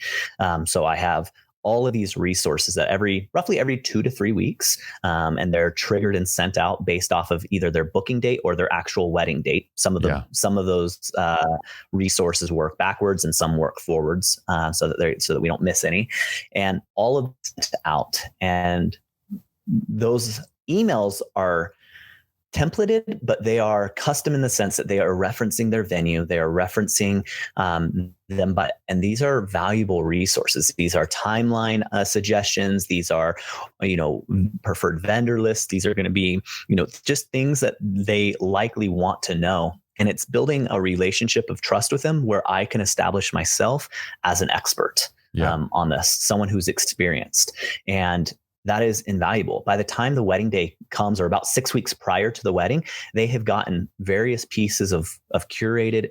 So I have all of these resources that roughly every 2 to 3 weeks, and they're triggered and sent out based off of either their booking date or their actual wedding date. Some of those resources work backwards and some work forwards, so that we don't miss any. And all of it's out, and those emails are templated, but they are custom in the sense that they are referencing their venue. They are referencing them, and these are valuable resources. These are timeline suggestions. These are, preferred vendor lists. These are going to be, just things that they likely want to know. And it's building a relationship of trust with them where I can establish myself as an expert on this, someone who's experienced. And that is invaluable. By the time the wedding day comes, or about 6 weeks prior to the wedding, they have gotten various pieces of curated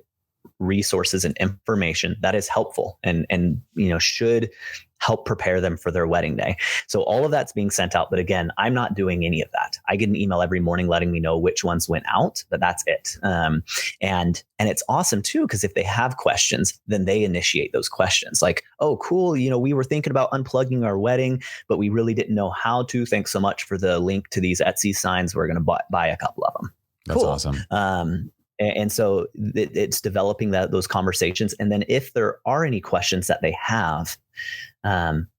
resources and information that is helpful and should help prepare them for their wedding day. So all of that's being sent out. But again, I'm not doing any of that. I get an email every morning letting me know which ones went out, but that's it. And it's awesome too, because if they have questions, then they initiate those questions like, oh, cool. We were thinking about unplugging our wedding, but we really didn't know how to. Thanks so much for the link to these Etsy signs. We're going to buy a couple of them. That's awesome. And so it's developing those conversations. And then if there are any questions that they have,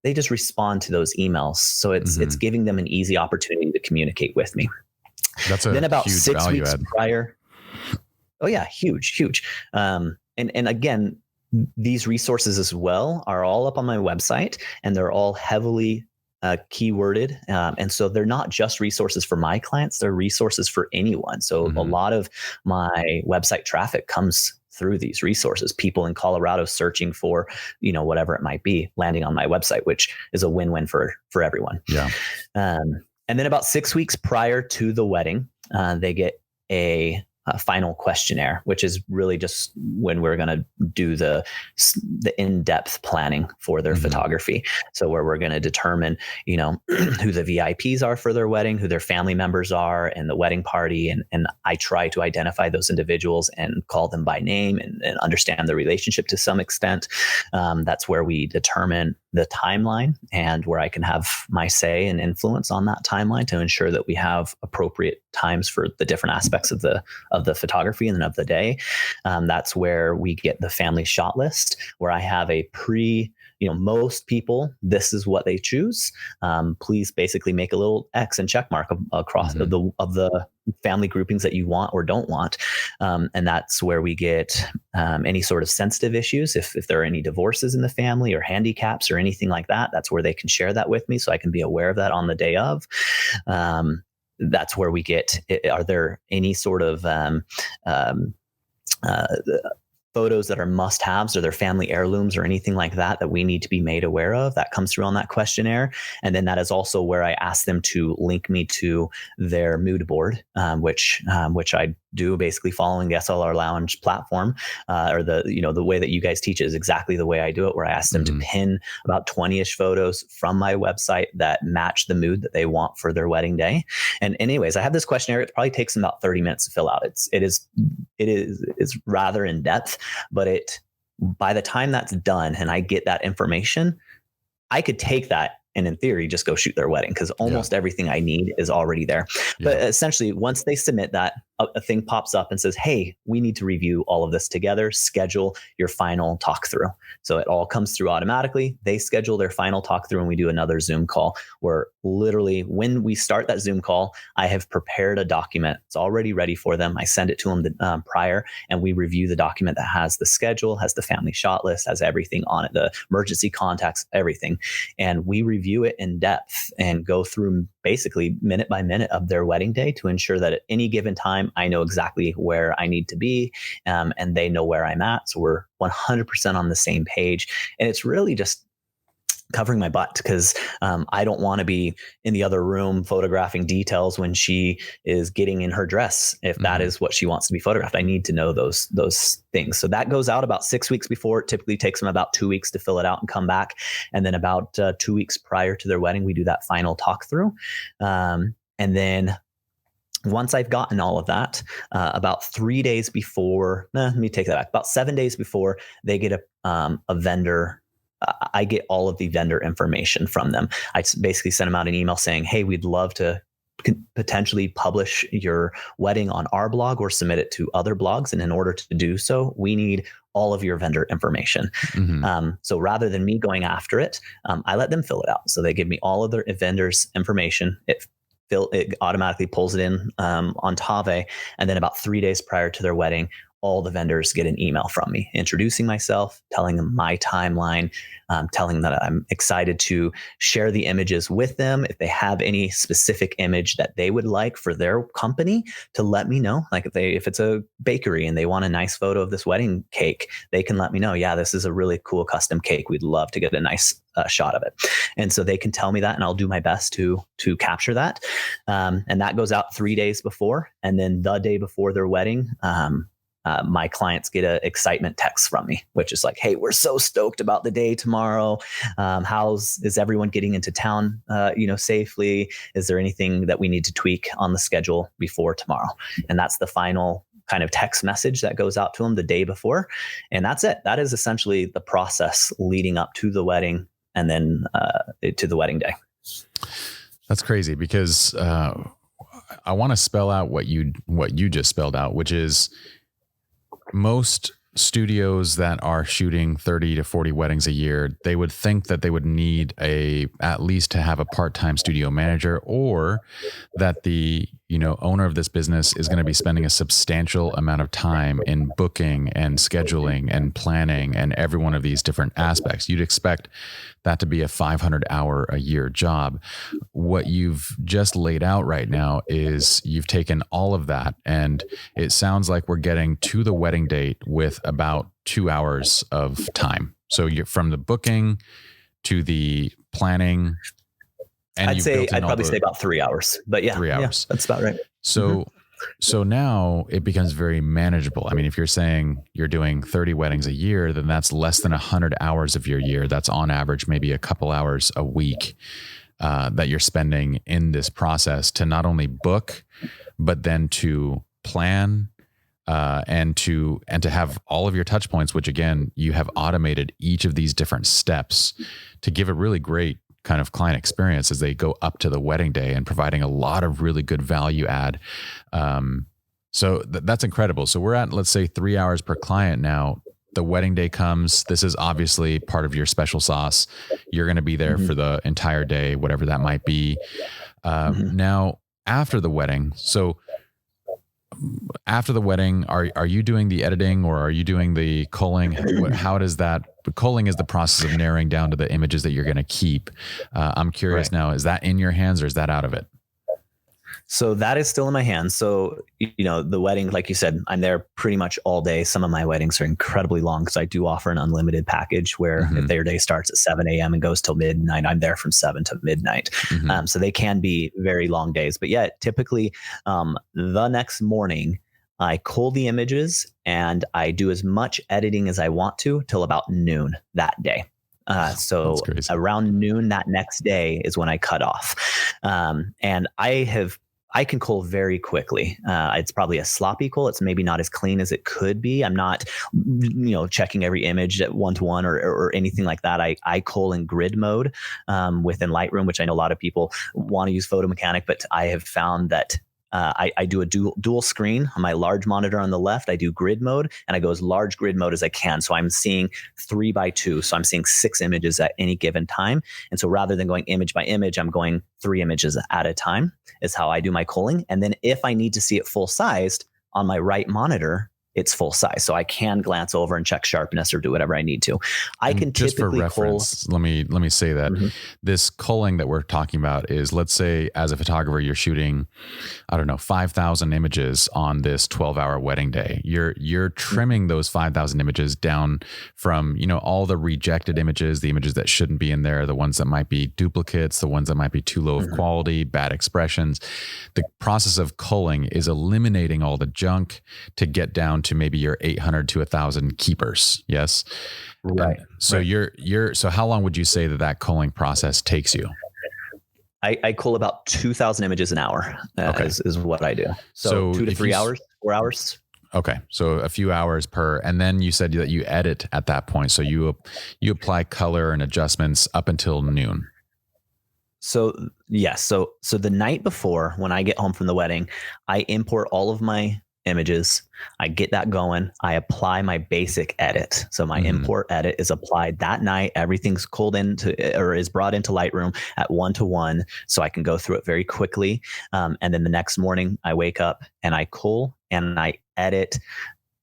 they just respond to those emails. So it's giving them an easy opportunity to communicate with me. That's a then about huge 6 value weeks add. prior. Oh yeah, huge. And again, these resources as well are all up on my website, and they're all heavily keyworded. And so they're not just resources for my clients, they're resources for anyone. So a lot of my website traffic comes through these resources, people in Colorado searching for, whatever it might be, landing on my website, which is a win-win for everyone. Yeah. And then about 6 weeks prior to the wedding, they get a final questionnaire, which is really just when we're going to do the in-depth planning for their photography. So where we're going to determine, who the VIPs are for their wedding, who their family members are, and the wedding party. And I try to identify those individuals and call them by name and understand the relationship to some extent. That's where we determine the timeline and where I can have my say and influence on that timeline to ensure that we have appropriate times for the different aspects of the photography and then of the day. That's where we get the family shot list, where I have a most people, this is what they choose. Please basically make a little X and check mark across of the family groupings that you want or don't want. And that's where we get any sort of sensitive issues. If there are any divorces in the family or handicaps or anything like that, that's where they can share that with me so I can be aware of that on the day of. That's where we get, are there any sort of photos that are must-haves or their family heirlooms or anything like that we need to be made aware of? That comes through on that questionnaire. And then that is also where I ask them to link me to their mood board, which I do basically following the SLR Lounge platform, or the way that you guys teach it is exactly the way I do it, where I ask them to pin about 20-ish photos from my website that match the mood that they want for their wedding day. And anyways, I have this questionnaire. It probably takes them about 30 minutes to fill out. It's rather in depth, but by the time that's done and I get that information, I could take that and in theory just go shoot their wedding, because almost everything I need is already there. But essentially, once they submit that, a thing pops up and says, hey, we need to review all of this together, schedule your final talk through. So it all comes through automatically. They schedule their final talk through and we do another Zoom call, where literally when we start that Zoom call, I have prepared a document. It's already ready for them. I send it to them prior, and we review the document that has the schedule, has the family shot list, has everything on it, the emergency contacts, everything. And we review it in depth and go through basically minute by minute of their wedding day to ensure that at any given time, I know exactly where I need to be, and they know where I'm at. So we're 100% on the same page. And it's really just covering my butt, because I don't want to be in the other room photographing details when she is getting in her dress. If that is what she wants to be photographed, I need to know those things. So that goes out about 6 weeks before. It typically takes them about 2 weeks to fill it out and come back. And then about 2 weeks prior to their wedding, we do that final talk through. And then once I've gotten all of that, about 3 days before, let me take that back, about 7 days before, they get a vendor I get all of the vendor information from them. I basically send them out an email saying, hey, we'd love to potentially publish your wedding on our blog or submit it to other blogs. And in order to do so, we need all of your vendor information. So rather than me going after it, I let them fill it out. So they give me all of their vendors' information. It automatically pulls it in on Tave. And then about 3 days prior to their wedding, all the vendors get an email from me introducing myself, telling them my timeline, telling them that I'm excited to share the images with them. If they have any specific image that they would like for their company, to let me know. Like if it's a bakery and they want a nice photo of this wedding cake, they can let me know. Yeah, this is a really cool custom cake. We'd love to get a nice shot of it. And so they can tell me that, and I'll do my best to capture that. And that goes out 3 days before. And then the day before their wedding, my clients get an excitement text from me, which is like, hey, we're so stoked about the day tomorrow. Is everyone getting into town, safely? Is there anything that we need to tweak on the schedule before tomorrow? And that's the final kind of text message that goes out to them the day before. And that's it. That is essentially the process leading up to the wedding and then to the wedding day. That's crazy, because I want to spell out what you just spelled out, which is, most studios that are shooting 30 to 40 weddings a year, they would think that they would need at least to have a part-time studio manager, or that the owner of this business is going to be spending a substantial amount of time in booking and scheduling and planning and every one of these different aspects. You'd expect that to be a 500-hour a year job. What you've just laid out right now is you've taken all of that, and it sounds like we're getting to the wedding date with about 2 hours of time. So you're from the booking to the planning. And I'd probably say about 3 hours, but yeah, 3 hours. Yeah, that's about right. So now it becomes very manageable. I mean, if you're saying you're doing 30 weddings a year, then that's less than 100 hours of your year. That's on average, maybe a couple hours a week that you're spending in this process to not only book, but then to plan and to have all of your touch points, which again, you have automated each of these different steps to give a really great kind of client experience as they go up to the wedding day, and providing a lot of really good value add. So that's incredible. So we're at, let's say, 3 hours per client now. The wedding day comes. This is obviously part of your special sauce. You're going to be there for the entire day, whatever that might be. Now, after the wedding, after the wedding, are you doing the editing, or are you doing the culling? How does that? Culling is the process of narrowing down to the images that you're going to keep. I'm curious now, is that in your hands or is that out of it? So that is still in my hands. So, the wedding, like you said, I'm there pretty much all day. Some of my weddings are incredibly long because I do offer an unlimited package where if their day starts at 7 a.m. and goes till midnight, I'm there from 7 to midnight. So they can be very long days. But yeah, typically the next morning, I cull the images and I do as much editing as I want to till about noon that day. So around noon that next day is when I cut off. And I can cull very quickly. It's probably a sloppy cull. It's maybe not as clean as it could be. I'm not, checking every image at 1-to-1 or anything like that. I cull in grid mode within Lightroom, which I know a lot of people want to use Photo Mechanic, but I have found that I do a dual screen on my large monitor on the left. I do grid mode, and I go as large grid mode as I can. So I'm seeing 3x2. So I'm seeing 6 images at any given time. And so rather than going image by image, I'm going 3 images at a time is how I do my culling. And then if I need to see it full sized on my right monitor, it's full size. So I can glance over and check sharpness or do whatever I need to. I can just typically for reference, let me say that this culling that we're talking about is, let's say as a photographer, you're shooting, 5,000 images on this 12-hour wedding day. You're trimming those 5,000 images down from, all the rejected images, the images that shouldn't be in there, the ones that might be duplicates, the ones that might be too low of quality, bad expressions. The process of culling is eliminating all the junk to get down to maybe your 800 to 1,000 keepers. Yes. Right. So so how long would you say that culling process takes you? I cull about 2,000 images an hour is what I do. So 2 to 3 hours, 4 hours. Okay. So a few hours per, and then you said that you edit at that point. So you apply color and adjustments up until noon. So yes. So the night before, when I get home from the wedding, I import all of my images. I get that going. I apply my basic edit. So my import edit is applied that night. Everything's pulled into or is brought into Lightroom at 1:1, so I can go through it very quickly. And then the next morning, I wake up and I cull and I edit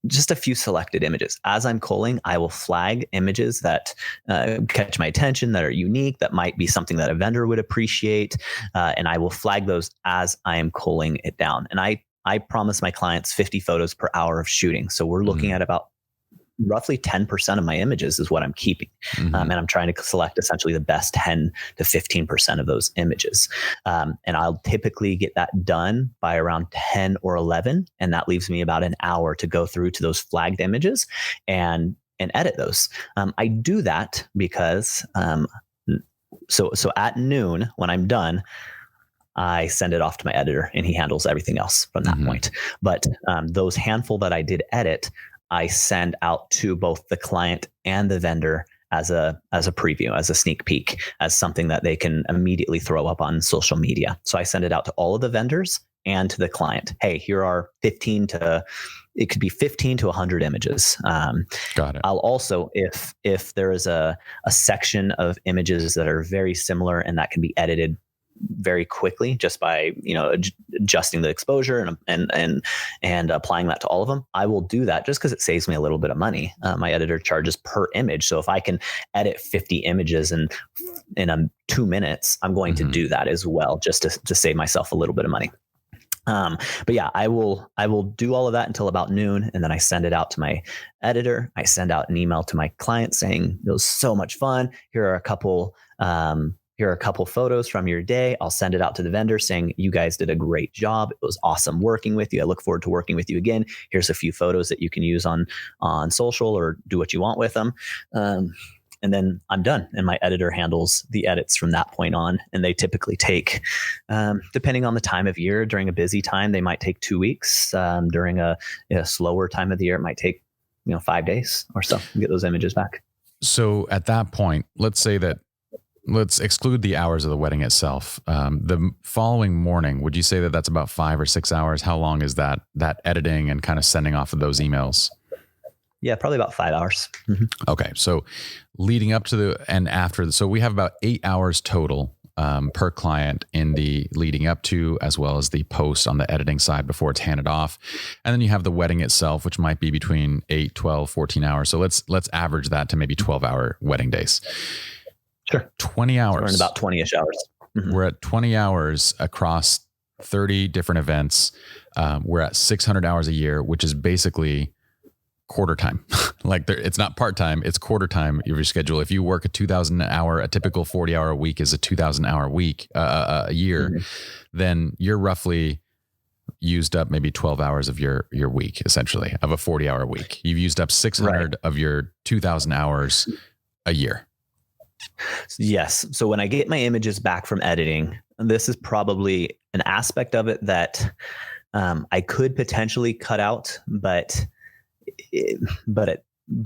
just a few selected images. As I'm culling, I will flag images that catch my attention, that are unique, that might be something that a vendor would appreciate. And I will flag those as I am culling it down. And I promise my clients 50 photos per hour of shooting. So we're looking at about roughly 10% of my images is what I'm keeping. And I'm trying to select essentially the best 10 to 15% of those images. And I'll typically get that done by around 10 or 11. And that leaves me about an hour to go through to those flagged images and edit those. I do that because, so at noon when I'm done, I send it off to my editor and he handles everything else from that point. But those handful that I did edit, I send out to both the client and the vendor as a preview, as a sneak peek, as something that they can immediately throw up on social media. So I send it out to all of the vendors and to the client. Hey, here are 15 to 100 images. Got it. I'll also, if there is a section of images that are very similar and that can be edited very quickly just by adjusting the exposure and applying that to all of them, I will do that just because it saves me a little bit of money. My editor charges per image, so if I can edit 50 images in 2 minutes, I'm going to do that as well, just to save myself a little bit of money. But yeah, I will do all of that until about noon, and then I send it out to my editor. I send out an email to my client saying it was so much fun. Here are a couple photos from your day. I'll send it out to the vendor saying, you guys did a great job. It was awesome working with you. I look forward to working with you again. Here's a few photos that you can use on social or do what you want with them. And then I'm done. And my editor handles the edits from that point on. And they typically take, depending on the time of year, during a busy time, they might take 2 weeks. During a slower time of the year, it might take 5 days or so to get those images back. So at that point, let's exclude the hours of the wedding itself. The following morning, would you say that that's about 5 or 6 hours? How long is that editing and kind of sending off of those emails? Yeah, probably about 5 hours. Okay. So leading up to and after, so we have about 8 hours total per client in the leading up to, as well as the post on the editing side before it's handed off. And then you have the wedding itself, which might be between 8, 12, 14 hours. So let's average that to maybe 12-hour wedding days. Sure. 20 hours. We're in about 20-ish hours. We're at 20 hours across 30 different events. We're at 600 hours a year, which is basically quarter time. It's not part-time, it's quarter time of your schedule. If you work a 2,000 hour, a typical 40-hour week is a 2,000 hour week, a year, then you're roughly used up maybe 12 hours of your week, essentially, of a 40-hour week. You've used up 600 of your 2,000 hours a year. Yes. So when I get my images back from editing, this is probably an aspect of it that I could potentially cut out, but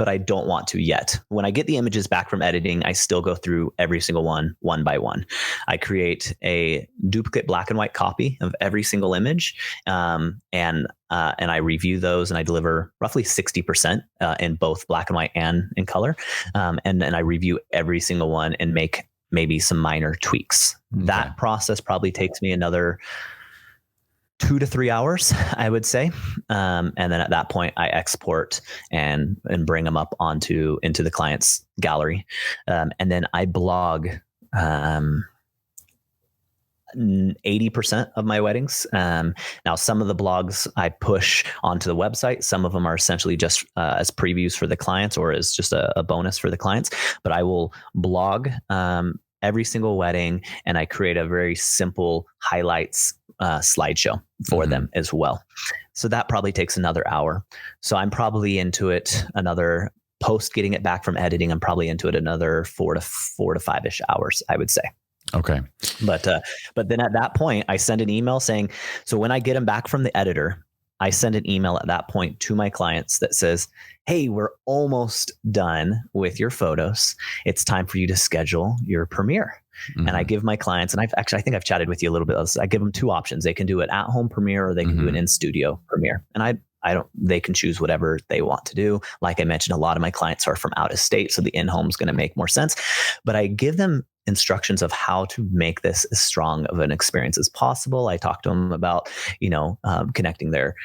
I don't want to yet. When I get the images back from editing, I still go through every single one by one. I create a duplicate black and white copy of every single image, and I review those, and I deliver roughly 60% in both black and white and in color. And then I review every single one and make maybe some minor tweaks. Okay. That process probably takes me another 2 to 3 hours, I would say. And then at that point I export and bring them up into the client's gallery. And then I blog 80% of my weddings. Now some of the blogs I push onto the website. Some of them are essentially just as previews for the clients or as just a bonus for the clients, but I will blog every single wedding, and I create a very simple highlights slideshow for them as well. So that probably takes another hour. So I'm probably into it another post getting it back from editing. I'm probably into it another 4 to 5-ish hours, I would say. Okay. But then at that point I send an email saying, so when I get them back from the editor, I send an email at that point to my clients that says, hey, we're almost done with your photos. It's time for you to schedule your premiere. Mm-hmm. And I give my clients, and I think I've chatted with you a little bit. I give them two options. They can do an at-home premiere, or they can do an in-studio premiere. And they can choose whatever they want to do. Like I mentioned, a lot of my clients are from out of state, so the in-home is going to make more sense. But I give them instructions of how to make this as strong of an experience as possible. I talk to them about, connecting their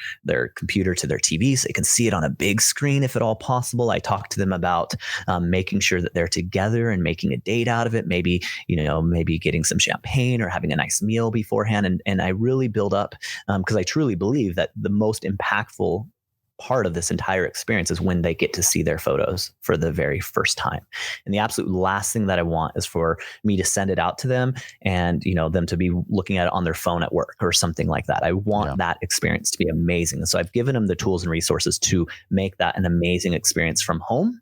computer to their TV so they can see it on a big screen if at all possible. I talk to them about making sure that they're together and making a date out of it. Maybe getting some champagne or having a nice meal beforehand. And I really build up, because I truly believe that the most impactful part of this entire experience is when they get to see their photos for the very first time. And the absolute last thing that I want is for me to send it out to them and, them to be looking at it on their phone at work or something like that. I want that experience to be amazing. And so I've given them the tools and resources to make that an amazing experience from home,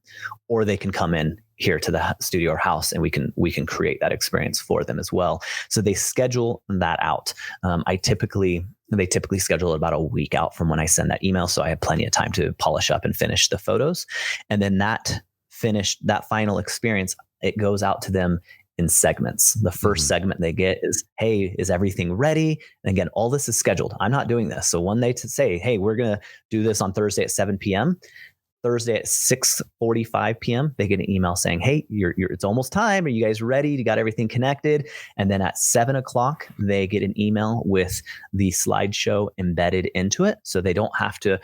or they can come in here to the studio or house and we can create that experience for them as well. So they schedule that out. They typically schedule it about a week out from when I send that email. So I have plenty of time to polish up and finish the photos. And then that final experience, it goes out to them in segments. The first segment they get is, hey, is everything ready? And again, all this is scheduled. I'm not doing this. So when they say, hey, we're going to do this on Thursday at 7 p.m., Thursday at 6:45 p.m., they get an email saying, hey, it's almost time. Are you guys ready? You got everything connected? And then at 7 o'clock, they get an email with the slideshow embedded into it. So they don't have to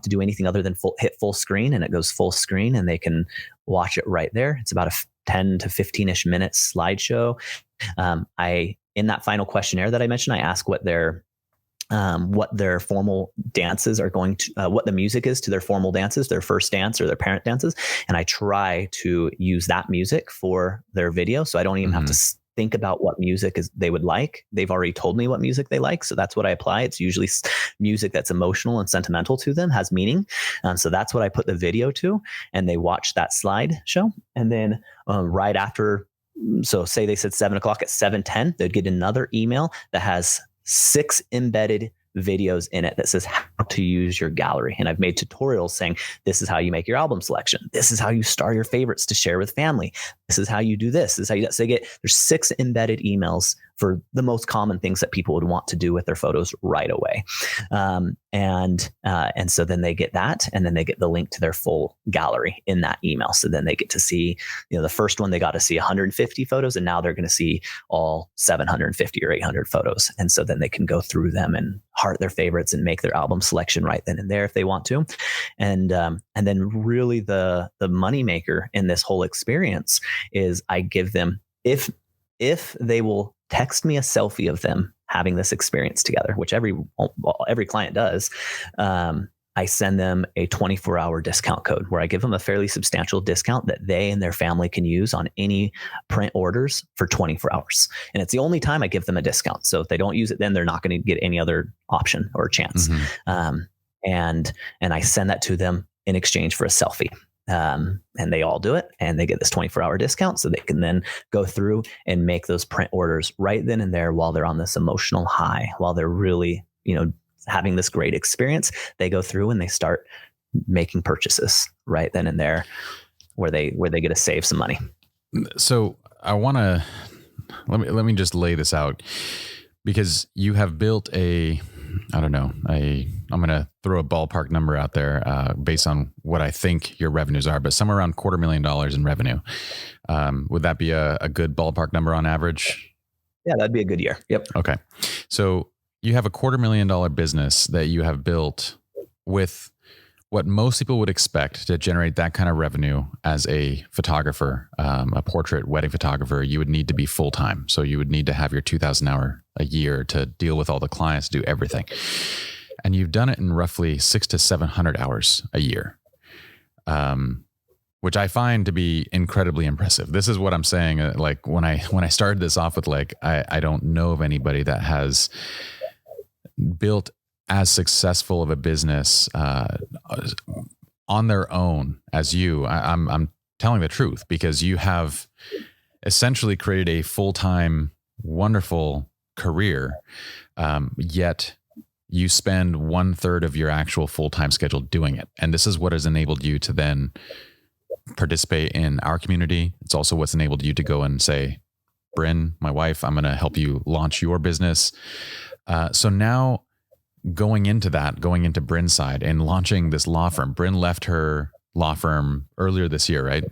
do anything other than hit full screen, and it goes full screen and they can watch it right there. It's about a 10 to 15-ish minute slideshow. In that final questionnaire that I mentioned, I ask what their formal dances are going to, what the music is to their formal dances, their first dance or their parent dances. And I try to use that music for their video. So I don't even have to think about what music they would like. They've already told me what music they like. So that's what I apply. It's usually music that's emotional and sentimental to them, has meaning. So that's what I put the video to. And they watch that slideshow. And then right after, so say they said 7 o'clock, at 7:10, they'd get another email that has 6 embedded videos in it that says how to use your gallery. And I've made tutorials saying, this is how you make your album selection. This is how you star your favorites to share with family. This is how you do this. This is how you do. So there's 6 embedded emails for the most common things that people would want to do with their photos right away. And so then they get that, and then they get the link to their full gallery in that email. So then they get to see, the first one, they got to see 150 photos, and now they're going to see all 750 or 800 photos. And so then they can go through them and heart their favorites and make their album selection right then and there if they want to. And then really the moneymaker in this whole experience is I give them, if they will text me a selfie of them having this experience together, which every client does, I send them a 24-hour discount code where I give them a fairly substantial discount that they and their family can use on any print orders for 24 hours. And it's the only time I give them a discount. So if they don't use it, then they're not going to get any other option or chance. And I send that to them in exchange for a selfie. And they all do it, and they get this 24-hour discount, so they can then go through and make those print orders right then and there while they're on this emotional high, while they're really, having this great experience. They go through and they start making purchases right then and there, where they get to save some money. So I want to let me just lay this out, because you have built I'm going to throw a ballpark number out there based on what I think your revenues are, but somewhere around $250,000 in revenue. Would that be a good ballpark number on average? Yeah, that'd be a good year. Yep. Okay. So you have a $250,000 business that you have built with what most people would expect to generate that kind of revenue as a photographer, a portrait wedding photographer. You would need to be full-time. So you would need to have your 2,000 hour a year to deal with all the clients, do everything. And you've done it in roughly 600 to 700 hours a year, which I find to be incredibly impressive. This is what I'm saying. Like when I started this off with I don't know of anybody that has built as successful of a business on their own as you. I'm telling the truth, because you have essentially created a full-time, wonderful career, yet you spend 1/3 of your actual full-time schedule doing it. And this is what has enabled you to then participate in our community. It's also what's enabled you to go and say, Bryn, my wife, I'm going to help you launch your business. So now going into Bryn's side and launching this law firm, Bryn left her law firm earlier this year, right?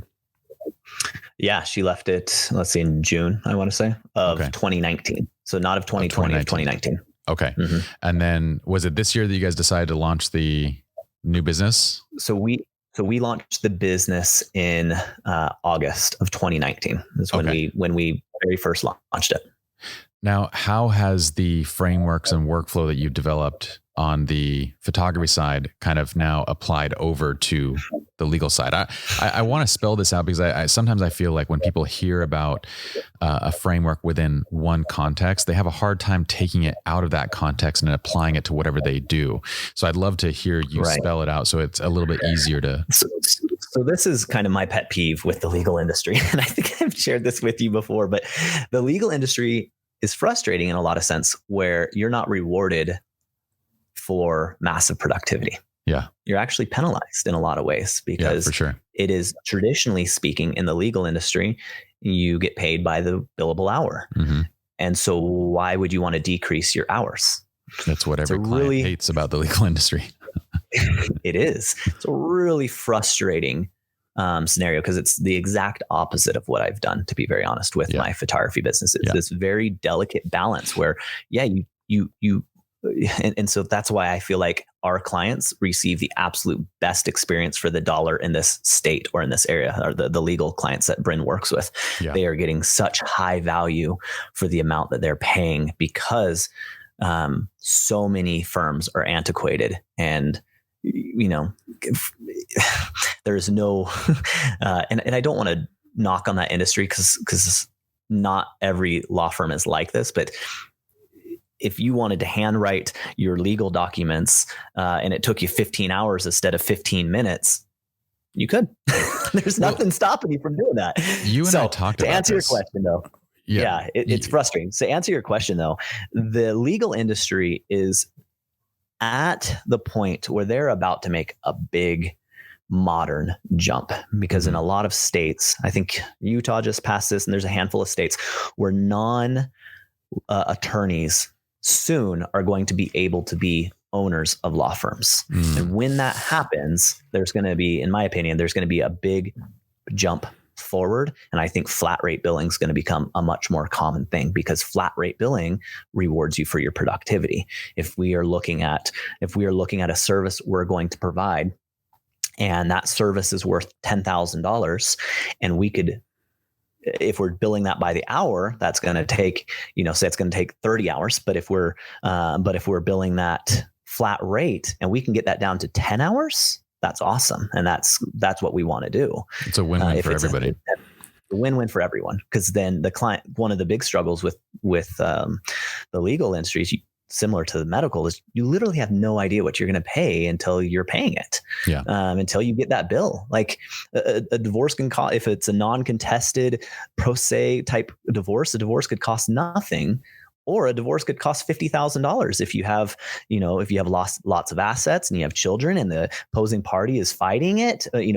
Yeah, she left it, let's see, in June, I want to say, of 2019. So not of 2020, of 2019. Okay. Mm-hmm. And then was it this year that you guys decided to launch the new business? So we launched the business in August of 2019. That's when we very first launched it. Now, how has the frameworks and workflow that you've developed on the photography side kind of now applied over to the legal side? I want to spell this out because I sometimes I feel like when people hear about a framework within one context, they have a hard time taking it out of that context and applying it to whatever they do. So I'd love to hear you spell it out so it's a little bit easier to. So this is kind of my pet peeve with the legal industry. And I think I've shared this with you before, but the legal industry is frustrating in a lot of sense where you're not rewarded for massive productivity. Yeah. You're actually penalized in a lot of ways because for sure. It is, traditionally speaking, in the legal industry, you get paid by the billable hour. Mm-hmm. And so why would you want to decrease your hours? That's what every client hates about the legal industry. It is. It's a really frustrating scenario because it's the exact opposite of what I've done, to be very honest, with my photography business. It's this very delicate balance where, and so that's why I feel like our clients receive the absolute best experience for the dollar in this state or in this area, or the legal clients that Bryn works with. Yeah. They are getting such high value for the amount that they're paying because so many firms are antiquated and, there's no, and I don't want to knock on that industry because not every law firm is like this, but if you wanted to handwrite your legal documents and it took you 15 hours instead of 15 minutes, you could. There's nothing stopping you from doing that. You and I talked about this. To answer your question, though, it's frustrating. So to answer your question, though, the legal industry is at the point where they're about to make a big modern jump because in a lot of states, I think Utah just passed this, and there's a handful of states where attorneys soon are going to be able to be owners of law firms. And when that happens, there's going to be, in my opinion, there's going to be a big jump forward. And I think flat rate billing is going to become a much more common thing because flat rate billing rewards you for your productivity. If we are looking at a service we're going to provide, and that service is worth $10,000, and we could, if we're billing that by the hour, that's going to take, say it's going to take 30 hours. But if we're billing that flat rate and we can get that down to 10 hours, that's awesome. And that's what we want to do. It's a win-win for everybody. A win-win for everyone. Because then the client, one of the big struggles with the legal industry is similar to the medical is you literally have no idea what you're going to pay until you're paying it. Yeah. Until you get that bill. Like a divorce can cost, if it's a non-contested pro se type divorce, a divorce could cost nothing, or a divorce could cost $50,000 if you have lots of assets and you have children and the opposing party is fighting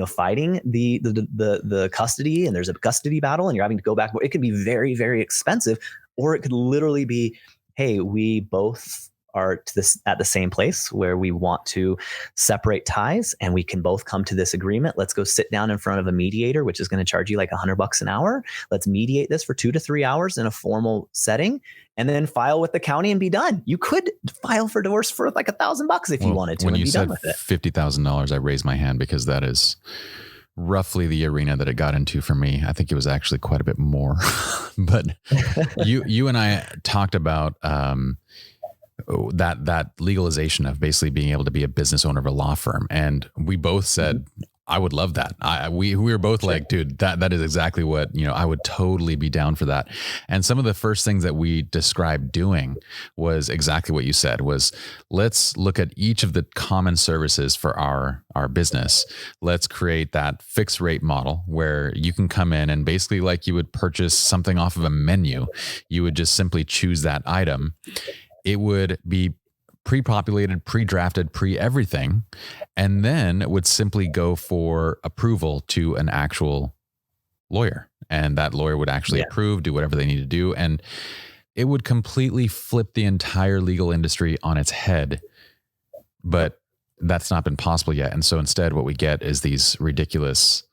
fighting the custody, and there's a custody battle and you're having to go back. It could be very, very expensive, or it could literally be, hey, we both are at the same place where we want to separate ties and we can both come to this agreement. Let's go sit down in front of a mediator, which is going to charge you like $100 an hour. Let's mediate this for 2 to 3 hours in a formal setting and then file with the county and be done. You could file for divorce for like $1,000 if you wanted to. When and you be said done with it. $50,000, I raised my hand because that is roughly the arena that it got into for me. I think it was actually quite a bit more, but you and I talked about, that legalization of basically being able to be a business owner of a law firm. And we both said, I would love that. We were both like, dude, that is exactly what, I would totally be down for that. And some of the first things that we described doing was exactly what you said was, let's look at each of the common services for our business. Let's create that fixed rate model where you can come in and basically like you would purchase something off of a menu, you would just simply choose that item. It would be pre-populated, pre-drafted, pre-everything, and then would simply go for approval to an actual lawyer. And that lawyer would actually approve, do whatever they need to do. And it would completely flip the entire legal industry on its head. But that's not been possible yet. And so instead what we get is these ridiculous,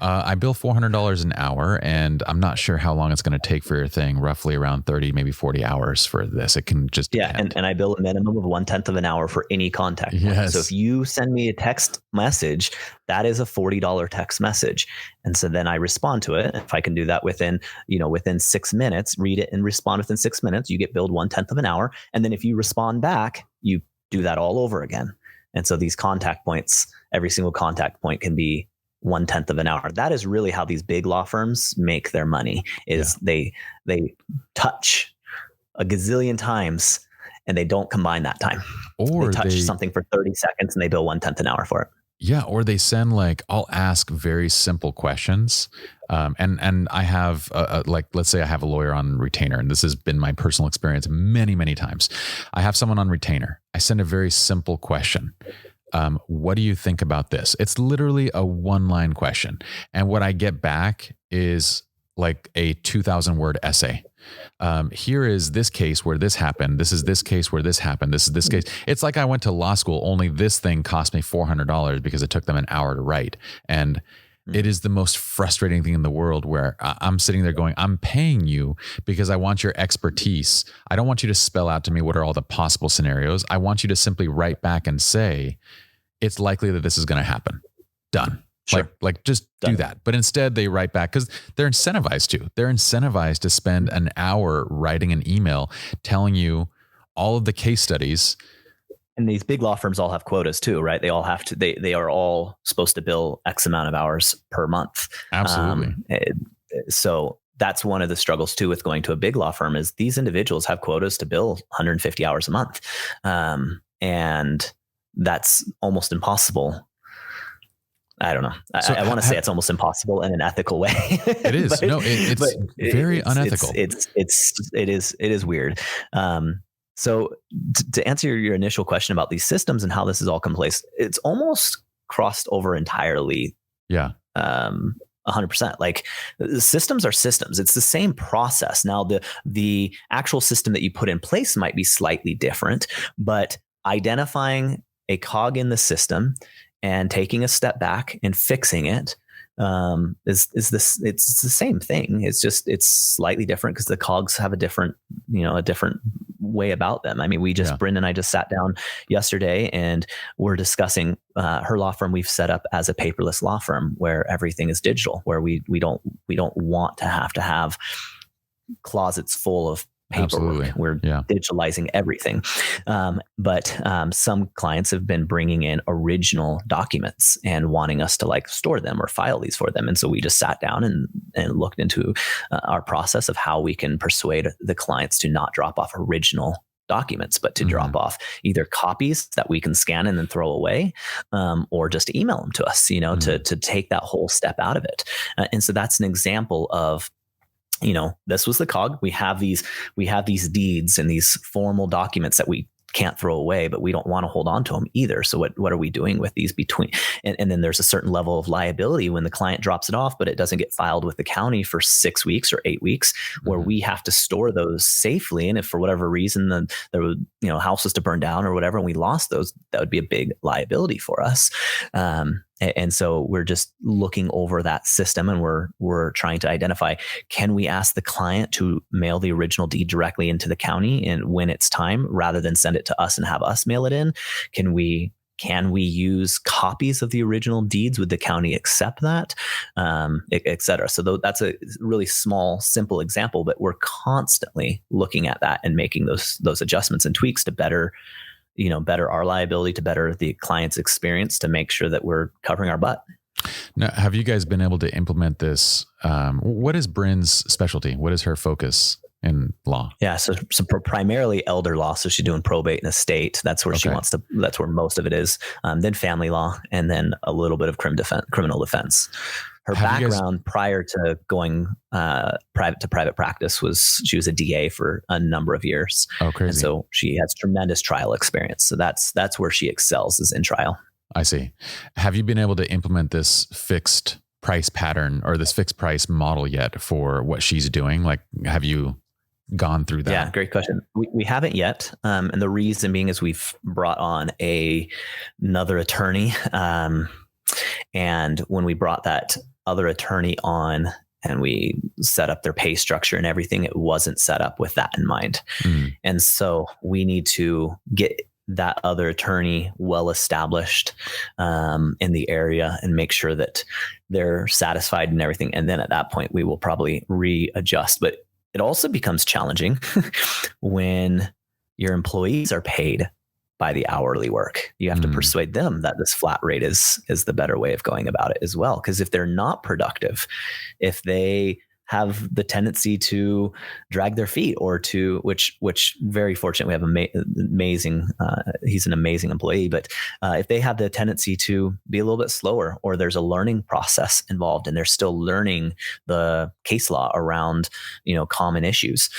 I bill $400 an hour, and I'm not sure how long it's going to take for your thing, roughly around 30, maybe 40 hours for this. It can just depend. And I bill a minimum of 1/10 of an hour for any contact point. Yes. So if you send me a text message, that is a $40 text message. And so then I respond to it. If I can do that within 6 minutes, read it and respond within 6 minutes, you get billed 1/10 of an hour. And then if you respond back, you do that all over again. And so these contact points, every single contact point can be 1/10 of an hour. That is really how these big law firms make their money, is they touch a gazillion times and they don't combine that time. Or they touch something for 30 seconds and they bill 1/10 an hour for it. Yeah. Or they send I'll ask very simple questions. And I have let's say I have a lawyer on retainer, and this has been my personal experience many, many times. I have someone on retainer. I send a very simple question. What do you think about this? It's literally a 1-line question. And what I get back is like a 2,000 word essay. Here is this case where this happened. This is this case where this happened. This is this case. It's like I went to law school, only this thing cost me $400 because it took them an hour to write. And it is the most frustrating thing in the world, where I'm sitting there going, I'm paying you because I want your expertise. I don't want you to spell out to me what are all the possible scenarios. I want you to simply write back and say, it's likely that this is going to happen. Done. Sure. Like just do that. But instead they write back because they're incentivized to. They're incentivized to spend an hour writing an email telling you all of the case studies. And these big law firms all have quotas too, right? They all have to, they are all supposed to bill X amount of hours per month. Absolutely. So that's one of the struggles too with going to a big law firm, is these individuals have quotas to bill 150 hours a month. And that's almost impossible. I don't know. So I want to say it's almost impossible in an ethical way. It is. It's very unethical. It is weird. So to answer your initial question about these systems and how this is all come place, it's almost crossed over entirely. Yeah. 100%. Like, systems are systems. It's the same process. Now, the actual system that you put in place might be slightly different, but identifying a cog in the system and taking a step back and fixing it is this. It's the same thing. It's slightly different because the cogs have a different way about them. I mean, Bryn and I just sat down yesterday and we're discussing her law firm we've set up as a paperless law firm where everything is digital, where we don't want to have closets full of paperwork. Absolutely. We're digitalizing everything. But some clients have been bringing in original documents and wanting us to store them or file these for them. And so we just sat down and looked into our process of how we can persuade the clients to not drop off original documents, but to drop off either copies that we can scan and then throw away, or just email them to us, to take that whole step out of it. And so that's an example of, this was the cog. We have these deeds and these formal documents that we can't throw away, but we don't want to hold on to them either. So what are we doing with these between? And then there's a certain level of liability when the client drops it off, but it doesn't get filed with the county for 6 weeks or 8 weeks, where we have to store those safely. And if for whatever reason the house was to burn down or whatever, and we lost those, that would be a big liability for us. And so we're just looking over that system, and we're trying to identify, can we ask the client to mail the original deed directly into the county and when it's time, rather than send it to us and have us mail it in? Can we use copies of the original deeds? Would the county accept that? Et cetera. So that's a really small, simple example, but we're constantly looking at that and making those adjustments and tweaks to better our liability, to better the client's experience, to make sure that we're covering our butt. Now, have you guys been able to implement this? What is Bryn's specialty? What is her focus in law? Yeah. So primarily elder law. So she's doing probate and estate. That's where she wants to, that's where most of it is. Then family law, and then a little bit of criminal defense. Her background prior to going private practice was she was a DA for a number of years. Oh, crazy. And so she has tremendous trial experience. So that's where she excels, is in trial. I see. Have you been able to implement this fixed price pattern or this fixed price model yet for what she's doing? Like, have you gone through that? Yeah, great question. We haven't yet. And the reason being is we've brought on another attorney. And when we brought that other attorney on and we set up their pay structure and everything, it wasn't set up with that in mind. And so we need to get that other attorney well established in the area and make sure that they're satisfied and everything. And then at that point, we will probably readjust. But it also becomes challenging when your employees are paid by the hourly work. You have to persuade them that this flat rate is the better way of going about it as well. Because if they're not productive, if they have the tendency to drag their feet or to, which very fortunate, we have amazing, he's an amazing employee, but if they have the tendency to be a little bit slower, or there's a learning process involved and they're still learning the case law around, common issues,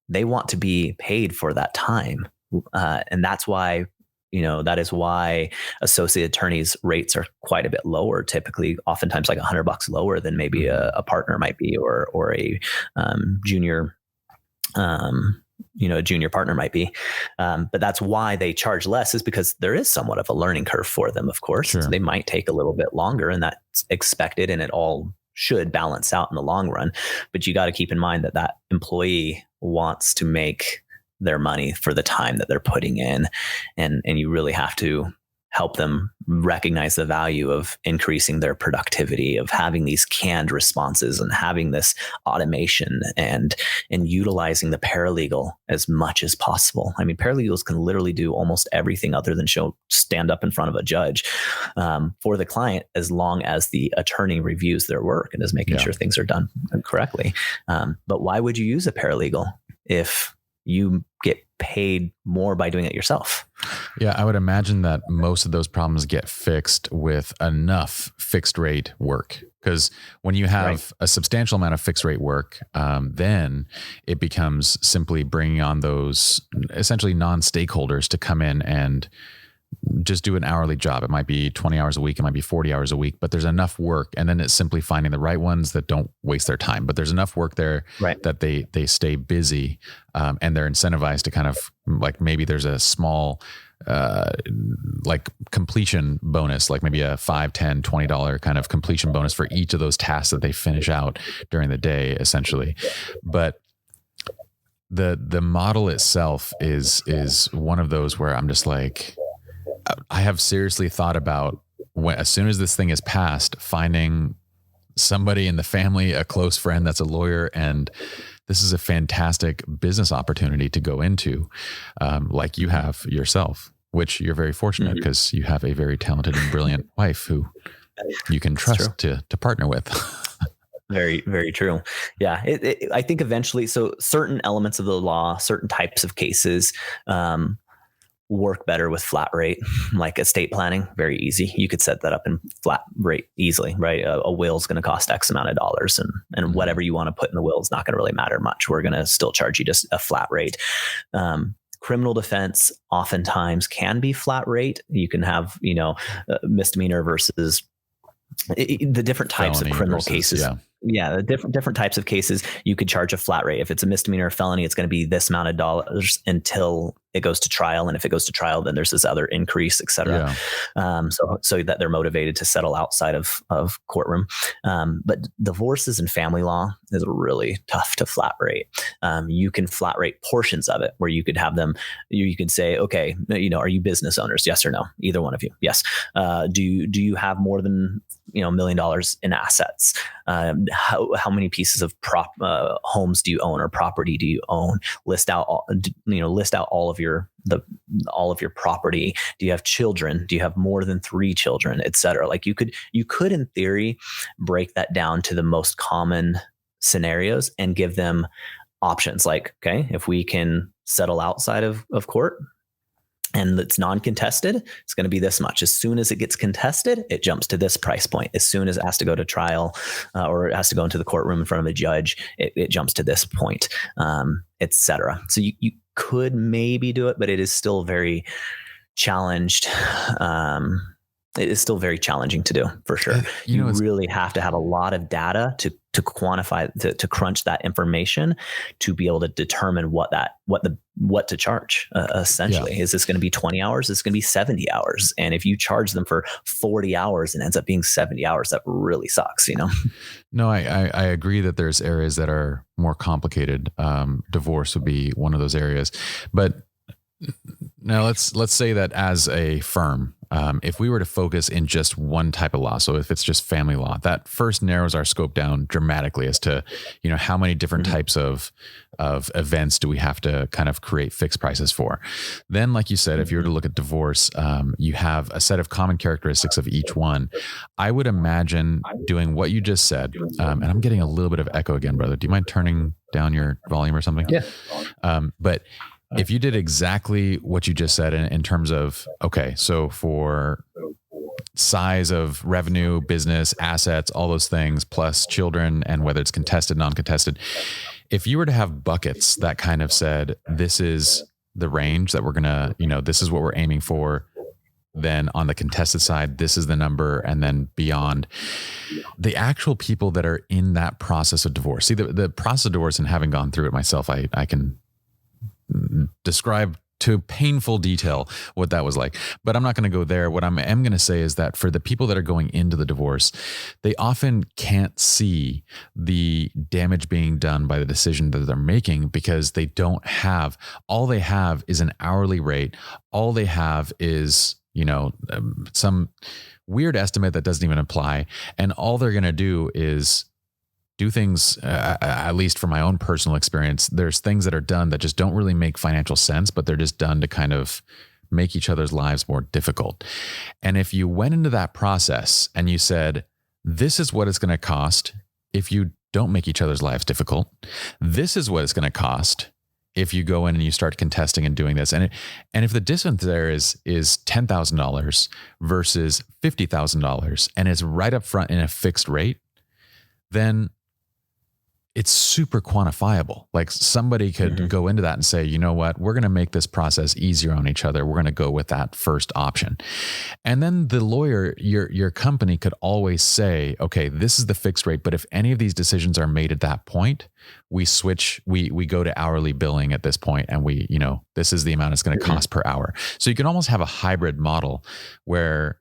they want to be paid for that time. And that's why, that is why associate attorneys' rates are quite a bit lower, typically, oftentimes like $100 lower than maybe a partner might be, or a junior, a junior partner might be. But that's why they charge less, is because there is somewhat of a learning curve for them, of course. Sure. So they might take a little bit longer, and that's expected, and it all should balance out in the long run. But you got to keep in mind that employee wants to make their money for the time that they're putting in. And you really have to help them recognize the value of increasing their productivity, of having these canned responses and having this automation and utilizing the paralegal as much as possible. I mean, paralegals can literally do almost everything other than stand up in front of a judge for the client, as long as the attorney reviews their work and is making sure things are done correctly. But why would you use a paralegal if you get paid more by doing it yourself? Yeah, I would imagine that most of those problems get fixed with enough fixed rate work. Because when you have a substantial amount of fixed rate work, then it becomes simply bringing on those essentially non-stakeholders to come in and just do an hourly job. It might be 20 hours a week. It might be 40 hours a week, but there's enough work. And then it's simply finding the right ones that don't waste their time. But there's enough work there that they stay busy, and they're incentivized to kind of, like, maybe there's a small like completion bonus, like maybe a $5, $10, $20 kind of completion bonus for each of those tasks that they finish out during the day, essentially. But the model itself is one of those where I'm just like, I have seriously thought about, as soon as this thing is passed, finding somebody in the family, a close friend that's a lawyer, and this is a fantastic business opportunity to go into, like you have yourself, which you're very fortunate because you have a very talented and brilliant wife who you can trust to partner with. Very, very true. Yeah. I think eventually, so certain elements of the law, certain types of cases, work better with flat rate, like estate planning. Very easy. You could set that up in flat rate easily, right? A will is going to cost X amount of dollars, and whatever you want to put in the will is not going to really matter much. We're going to still charge you just a flat rate. Criminal defense oftentimes can be flat rate. You can have, misdemeanor versus the different types of criminal cases. Yeah, the different types of cases, you could charge a flat rate. If it's a misdemeanor or felony, it's going to be this amount of dollars until it goes to trial. And if it goes to trial, then there's this other increase, et cetera. So that they're motivated to settle outside of courtroom. But divorces and family law is really tough to flat rate. You can flat rate portions of it where you could have them, you could say, okay, are you business owners? Yes or no? Either one of you. Yes. Do you have more than $1 million in assets? How many pieces of homes do you own, or property do you own? List out all of your property. Do you have children? Do you have more than 3 children, et cetera? Like you could in theory break that down to the most common scenarios and give them options. Like, okay, if we can settle outside of court, and it's non-contested, it's going to be this much. As soon as it gets contested, it jumps to this price point. As soon as it has to go to trial or it has to go into the courtroom in front of a judge, it jumps to this point, etc. So you could maybe do it, but it is still very challenged. It is still very challenging to do, for sure. You really have to have a lot of data to quantify, to crunch that information, to be able to determine what to charge. Essentially, is this going to be 20 hours? Is this going to be 70 hours? And if you charge them for 40 hours and ends up being 70 hours, that really sucks. No, I agree that there's areas that are more complicated. Divorce would be one of those areas, but now let's say that as a firm, if we were to focus in just one type of law, so if it's just family law, that first narrows our scope down dramatically as to, how many different types of events do we have to kind of create fixed prices for. Then, like you said, if you were to look at divorce, you have a set of common characteristics of each one. I would imagine doing what you just said, and I'm getting a little bit of echo again, brother. Do you mind turning down your volume or something? Yeah. But if you did exactly what you just said in terms of, okay, so for size of revenue, business, assets, all those things, plus children, and whether it's contested, non-contested, if you were to have buckets that kind of said, this is the range that we're going to, this is what we're aiming for, then on the contested side, this is the number, and then beyond, the actual people that are in that process of divorce. See, the process of divorce, and having gone through it myself, I can describe to painful detail what that was like, but I'm not going to go there. What I am going to say is that for the people that are going into the divorce, they often can't see the damage being done by the decision that they're making, because they don't have, all they have is an hourly rate. All they have is, some weird estimate that doesn't even apply. And all they're going to do is do things, at least from my own personal experience, there's things that are done that just don't really make financial sense, but they're just done to kind of make each other's lives more difficult. And if you went into that process and you said, this is what it's going to cost if you don't make each other's lives difficult, this is what it's going to cost if you go in and you start contesting and doing this. And if the difference there is $10,000 versus $50,000 and it's right up front in a fixed rate, then it's super quantifiable. Like somebody could go into that and say, you know what, we're going to make this process easier on each other. We're going to go with that first option. And then the lawyer, your company could always say, okay, this is the fixed rate, but if any of these decisions are made at that point, we switch, we go to hourly billing at this point, and this is the amount it's going to cost per hour. So you can almost have a hybrid model where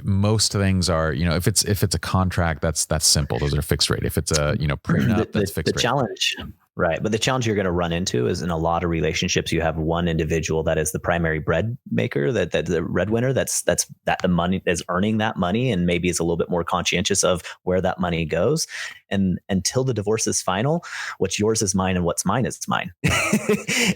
most things are, if it's a contract, that's simple. Those are fixed rate. If it's a, prenup, that's fixed rate. The challenge, right. But the challenge you're going to run into is, in a lot of relationships, you have one individual that is the primary bread maker, that the breadwinner, that's the money is earning that money, and maybe is a little bit more conscientious of where that money goes. And until the divorce is final, what's yours is mine, and what's mine is mine.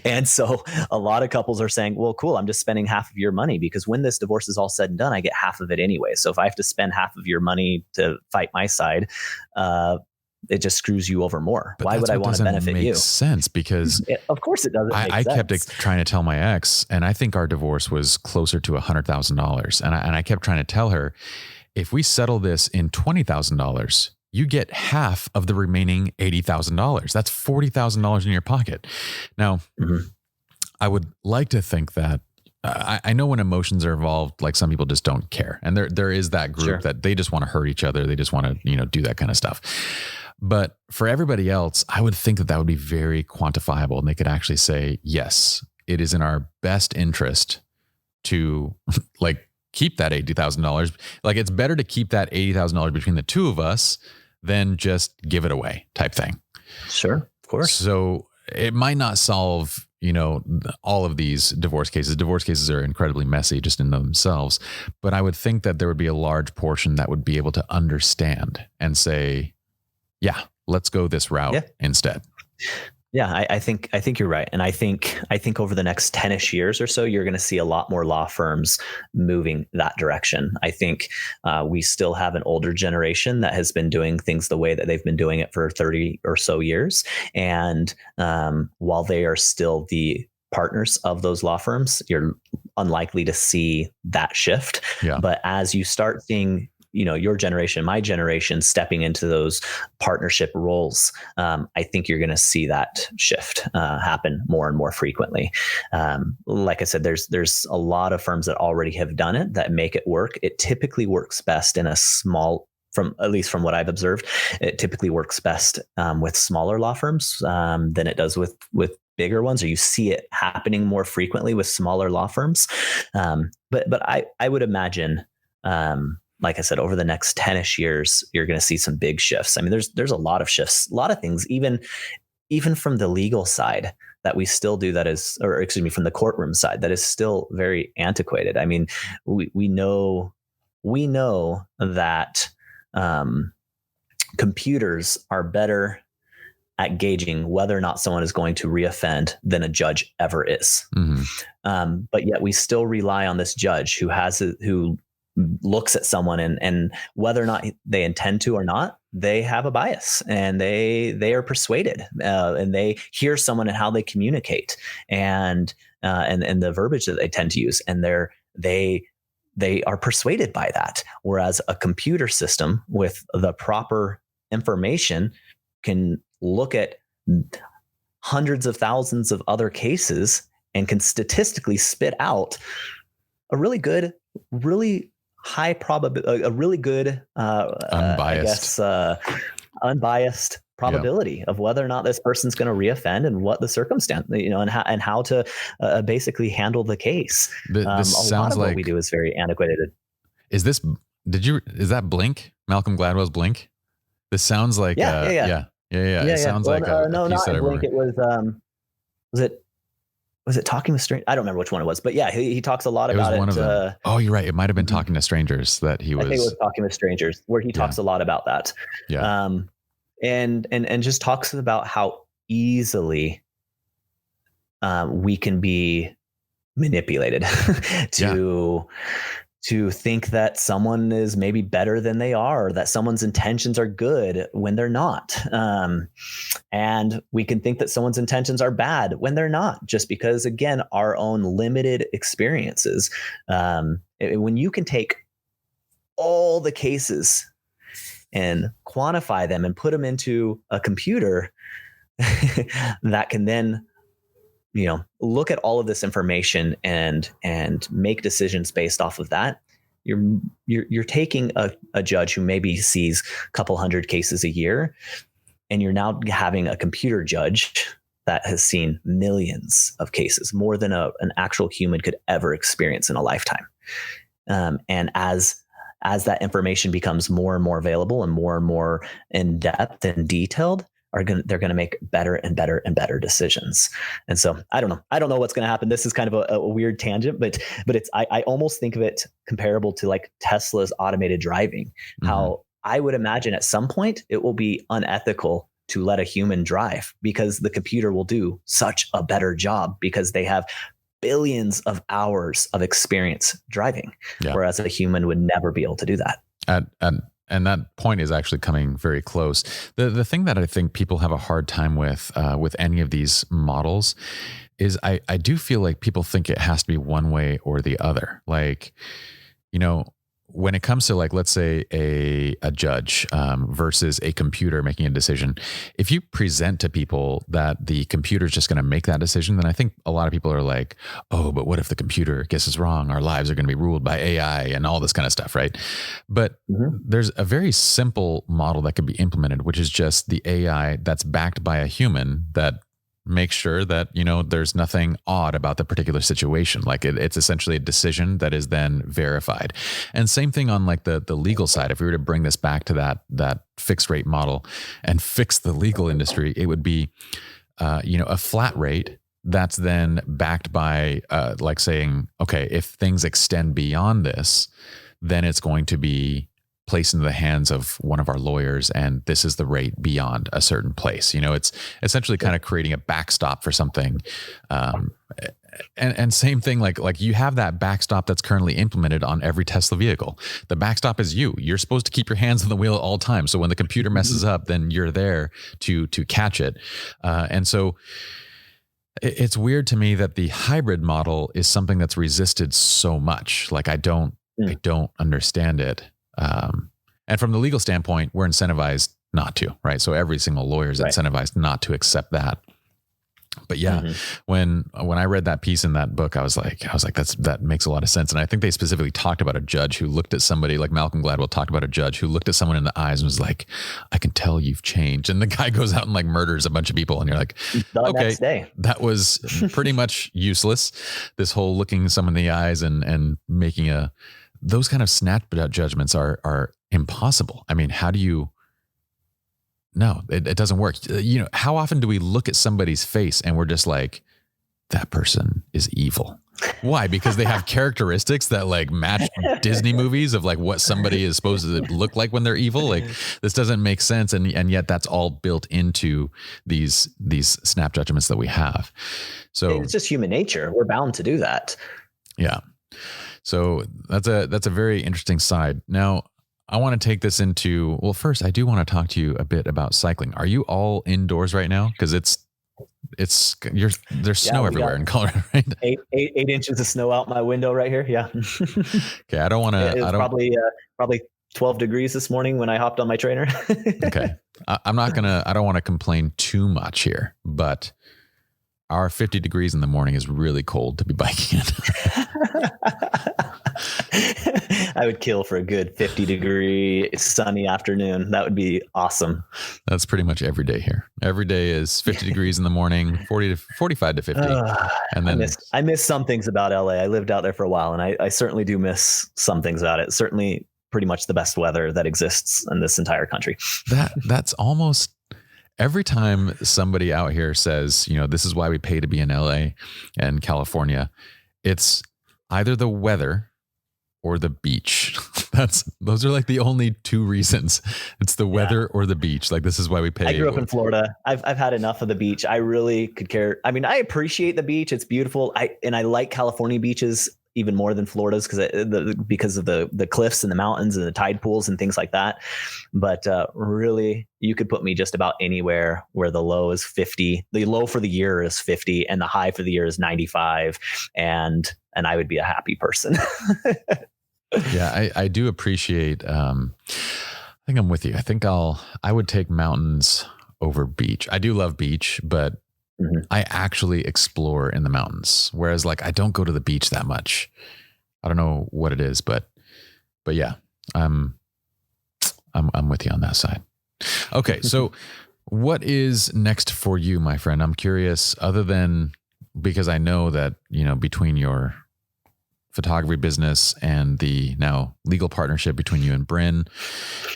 And so a lot of couples are saying, well, cool, I'm just spending half of your money, because when this divorce is all said and done, I get half of it anyway. So if I have to spend half of your money to fight my side, it just screws you over more. But why would I want to benefit you? Makes sense, because of course it doesn't. I kept trying to tell my ex, and I think our divorce was closer to $100,000. And I kept trying to tell her, if we settle this in $20,000, you get half of the remaining $80,000. That's $40,000 in your pocket. Now, I would like to think that I know when emotions are involved, like some people just don't care. And there is that group that they just want to hurt each other. They just want to, do that kind of stuff. But for everybody else, I would think that would be very quantifiable, and they could actually say, yes, it is in our best interest to keep that $80,000. Like, it's better to keep that $80,000 between the two of us than just give it away type thing. Sure. Of course. So it might not solve, all of these divorce cases. Divorce cases are incredibly messy just in themselves, but I would think that there would be a large portion that would be able to understand and say, yeah, let's go this route instead. Yeah, I think you're right. And I think over the next 10-ish years or so, you're going to see a lot more law firms moving that direction. I think we still have an older generation that has been doing things the way that they've been doing it for 30 or so years. And while they are still the partners of those law firms, you're unlikely to see that shift. Yeah. But as you start seeing, your generation, my generation stepping into those partnership roles, I think you're going to see that shift happen more and more frequently. Like I said, there's a lot of firms that already have done it that make it work. It typically works best in a small, at least from what I've observed, it typically works best with smaller law firms than it does with bigger ones, or you see it happening more frequently with smaller law firms. But I would imagine, like I said, over the next 10-ish years, you're going to see some big shifts. I mean, there's a lot of shifts, a lot of things, even from the legal side that we still do that is, or excuse me, from the courtroom side that is still very antiquated. I mean, we know that computers are better at gauging whether or not someone is going to reoffend than a judge ever is. Mm-hmm. But yet we still rely on this judge who looks at someone and whether or not they intend to or not, they have a bias and they are persuaded and they hear someone and how they communicate and the verbiage that they tend to use. And they are persuaded by that. Whereas a computer system with the proper information can look at hundreds of thousands of other cases and can statistically spit out a really good, really high probability, a really good, unbiased probability of whether or not this person's going to reoffend and what the circumstance, and how to basically handle the case. This a sounds lot of like, what we do is very antiquated. Is that Blink? Malcolm Gladwell's Blink? This sounds like, yeah. It sounds like no, not Blink. It was it Talking with Strangers? I don't remember which one it was, but yeah, he talks a lot about it. One of them. Oh, you're right. It might've been Talking to Strangers that I think it was Talking with Strangers, where he talks a lot about that. Yeah. And just talks about how easily we can be manipulated to think that someone is maybe better than they are, or that someone's intentions are good when they're not. And we can think that someone's intentions are bad when they're not, just because, again, our own limited experiences. When you can take all the cases and quantify them and put them into a computer that can then look at all of this information and make decisions based off of that, you're taking a judge who maybe sees a couple hundred cases a year, and you're now having a computer judge that has seen millions of cases, more than an actual human could ever experience in a lifetime. And as that information becomes more and more available and more in depth and detailed, they're going to make better and better and better decisions. And so I don't know what's going to happen. This is kind of a weird tangent, but I almost think of it comparable to like Tesla's automated driving. Mm-hmm. How I would imagine at some point it will be unethical to let a human drive, because the computer will do such a better job because they have billions of hours of experience driving, whereas a human would never be able to do that. And that point is actually coming very close. The thing that I think people have a hard time with any of these models is I do feel like people think it has to be one way or the other. Like, when it comes to, like, let's say a judge versus a computer making a decision, if you present to people that the computer is just going to make that decision, then I think a lot of people are like, oh, but what if the computer gets us wrong? Our lives are going to be ruled by AI and all this kind of stuff, right? But there's a very simple model that could be implemented, which is just the AI that's backed by a human that make sure that, there's nothing odd about the particular situation. Like it's essentially a decision that is then verified. And same thing on like the legal side. If we were to bring this back to that fixed rate model and fix the legal industry, it would be, a flat rate that's then backed by like saying, okay, if things extend beyond this, then it's going to be placed into the hands of one of our lawyers, and this is the rate beyond a certain place. It's essentially kind of creating a backstop for something. And same thing, like you have that backstop that's currently implemented on every Tesla vehicle. The backstop is you. You're supposed to keep your hands on the wheel at all times. So when the computer messes up, then you're there to catch it. And so It's weird to me that the hybrid model is something that's resisted so much. Like I don't understand it. And from the legal standpoint, we're incentivized not to, right? So every single lawyer is incentivized not to accept that. But yeah, when I read that piece in that book, I was like, that makes a lot of sense. And I think they specifically talked about a judge who looked at somebody, like Malcolm Gladwell talked about a judge who looked at someone in the eyes and was like, I can tell you've changed. And the guy goes out and like murders a bunch of people. And you're like, okay, that was pretty much useless. This whole looking someone in the eyes and making those kind of snapshot judgments are impossible. I mean, how do you? No, it doesn't work. You know, how often do we look at somebody's face and we're just like, that person is evil? Why? Because they have characteristics that like match Disney movies of like what somebody is supposed to look like when they're evil. Like this doesn't make sense. And yet that's all built into these snap judgments that we have. So it's just human nature. We're bound to do that. Yeah. So that's a very interesting side. Now, I want to take this into, well, first, I do want to talk to you a bit about cycling. Are you all indoors right now? Because there's snow everywhere in Colorado, right? 8 inches of snow out my window right here. Yeah. Okay. I don't want to. It's probably 12 degrees this morning when I hopped on my trainer. Okay. I don't want to complain too much here, but our 50 degrees in the morning is really cold to be biking in. I would kill for a good 50-degree sunny afternoon. That would be awesome. That's pretty much every day here. Every day is 50 degrees in the morning, 45 to 50. And then I miss some things about LA. I lived out there for a while, and I certainly do miss some things about it. Certainly pretty much the best weather that exists in this entire country. That's almost every time somebody out here says, you know, this is why we pay to be in LA and California. It's either the weather or the beach. Those are like the only two reasons. It's the weather or the beach. Like this is why we pay. I grew up in Florida. I've had enough of the beach. I really could care. I mean, I appreciate the beach. It's beautiful. I like California beaches even more than Florida's because of the cliffs and the mountains and the tide pools and things like that. But really, you could put me just about anywhere where the low is 50. The low for the year is 50 and the high for the year is 95. And I would be a happy person. Yeah, I do appreciate, I think I'm with you. I think I would take mountains over beach. I do love beach, but I actually explore in the mountains. Whereas like, I don't go to the beach that much. I don't know what it is, but yeah, I'm with you on that side. Okay. So what is next for you, my friend? I'm curious, other than, because I know that, you know, between your photography business and the now legal partnership between you and Bryn,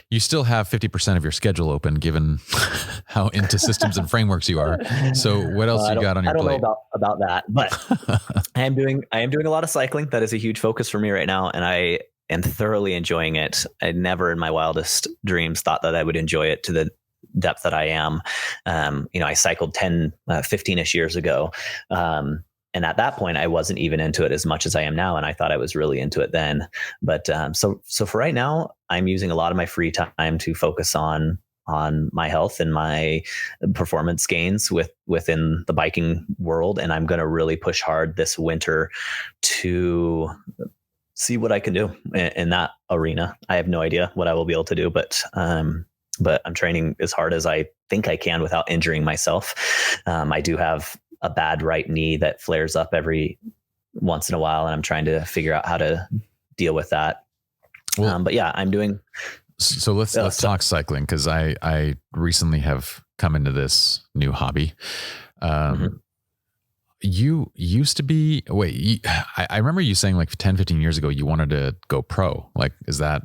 you still have 50% of your schedule open given how into systems and frameworks you are. So what else you got on your plate? I don't know about that, but I am doing a lot of cycling. That is a huge focus for me right now. And I am thoroughly enjoying it. I never in my wildest dreams thought that I would enjoy it to the depth that I am. You know, I cycled 15-ish years ago. And at that point, I wasn't even into it as much as I am now. And I thought I was really into it then. But so for right now, I'm using a lot of my free time to focus on my health and my performance gains within the biking world. And I'm going to really push hard this winter to see what I can do in that arena. I have no idea what I will be able to do, but I'm training as hard as I think I can without injuring myself. I do have a bad right knee that flares up every once in a while, and I'm trying to figure out how to deal with that. Well, but yeah, I'm doing. So let's talk cycling, because I recently have come into this new hobby. You used to be, I remember you saying like 10, 15 years ago, you wanted to go pro. Like, is that,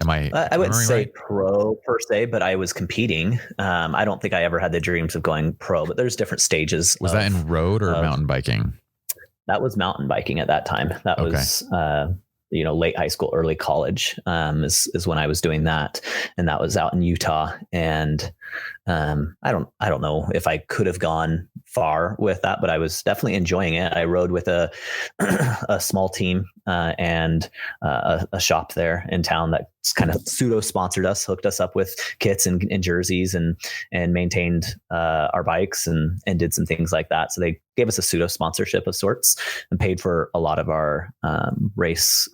I wouldn't say pro per se, but I was competing. I don't think I ever had the dreams of going pro, but there's different stages. Was that in road or mountain biking? That was mountain biking at that time. That was, late high school, early college, is when I was doing that. And that was out in Utah. And I don't know if I could have gone far with that, but I was definitely enjoying it. I rode with a a small team and a shop there in town that kind of pseudo sponsored us, hooked us up with kits and jerseys, and maintained our bikes and did some things like that. So they gave us a pseudo sponsorship of sorts and paid for a lot of our race.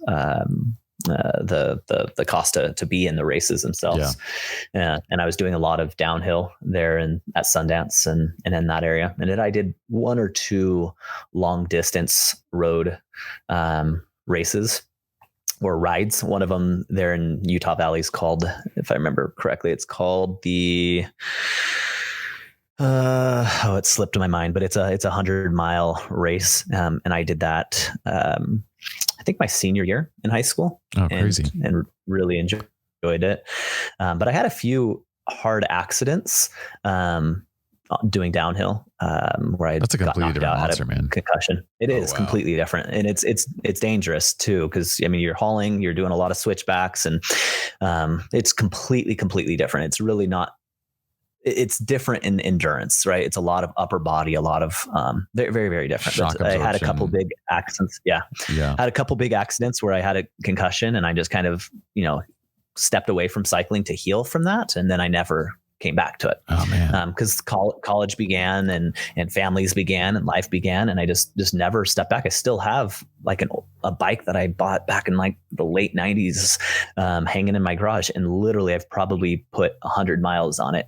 The cost to be in the races themselves. Yeah. And I was doing a lot of downhill there and at Sundance and in that area. And then I did one or two long distance road races or rides. One of them there in Utah Valley is called, if I remember correctly, it's called the it slipped my mind, but it's a 100-mile race. And I did that I think my senior year in high school. Oh, crazy. And really enjoyed it. But I had a few hard accidents doing downhill where I That's a completely different monster, man. Concussion. It is completely different. And it's dangerous too. Cause I mean, you're hauling, you're doing a lot of switchbacks, and it's completely different. It's really not, it's different in endurance, right? It's a lot of upper body, a lot of very, very, very different. I had a couple big accidents. Yeah. Had a couple big accidents where I had a concussion, and I just kind of, stepped away from cycling to heal from that. And then I never came back to it. Oh man. Cause college began and families began and life began. And I just never stepped back. I still have like a bike that I bought back in like the late 90s, hanging in my garage. And literally I've probably put 100 miles on it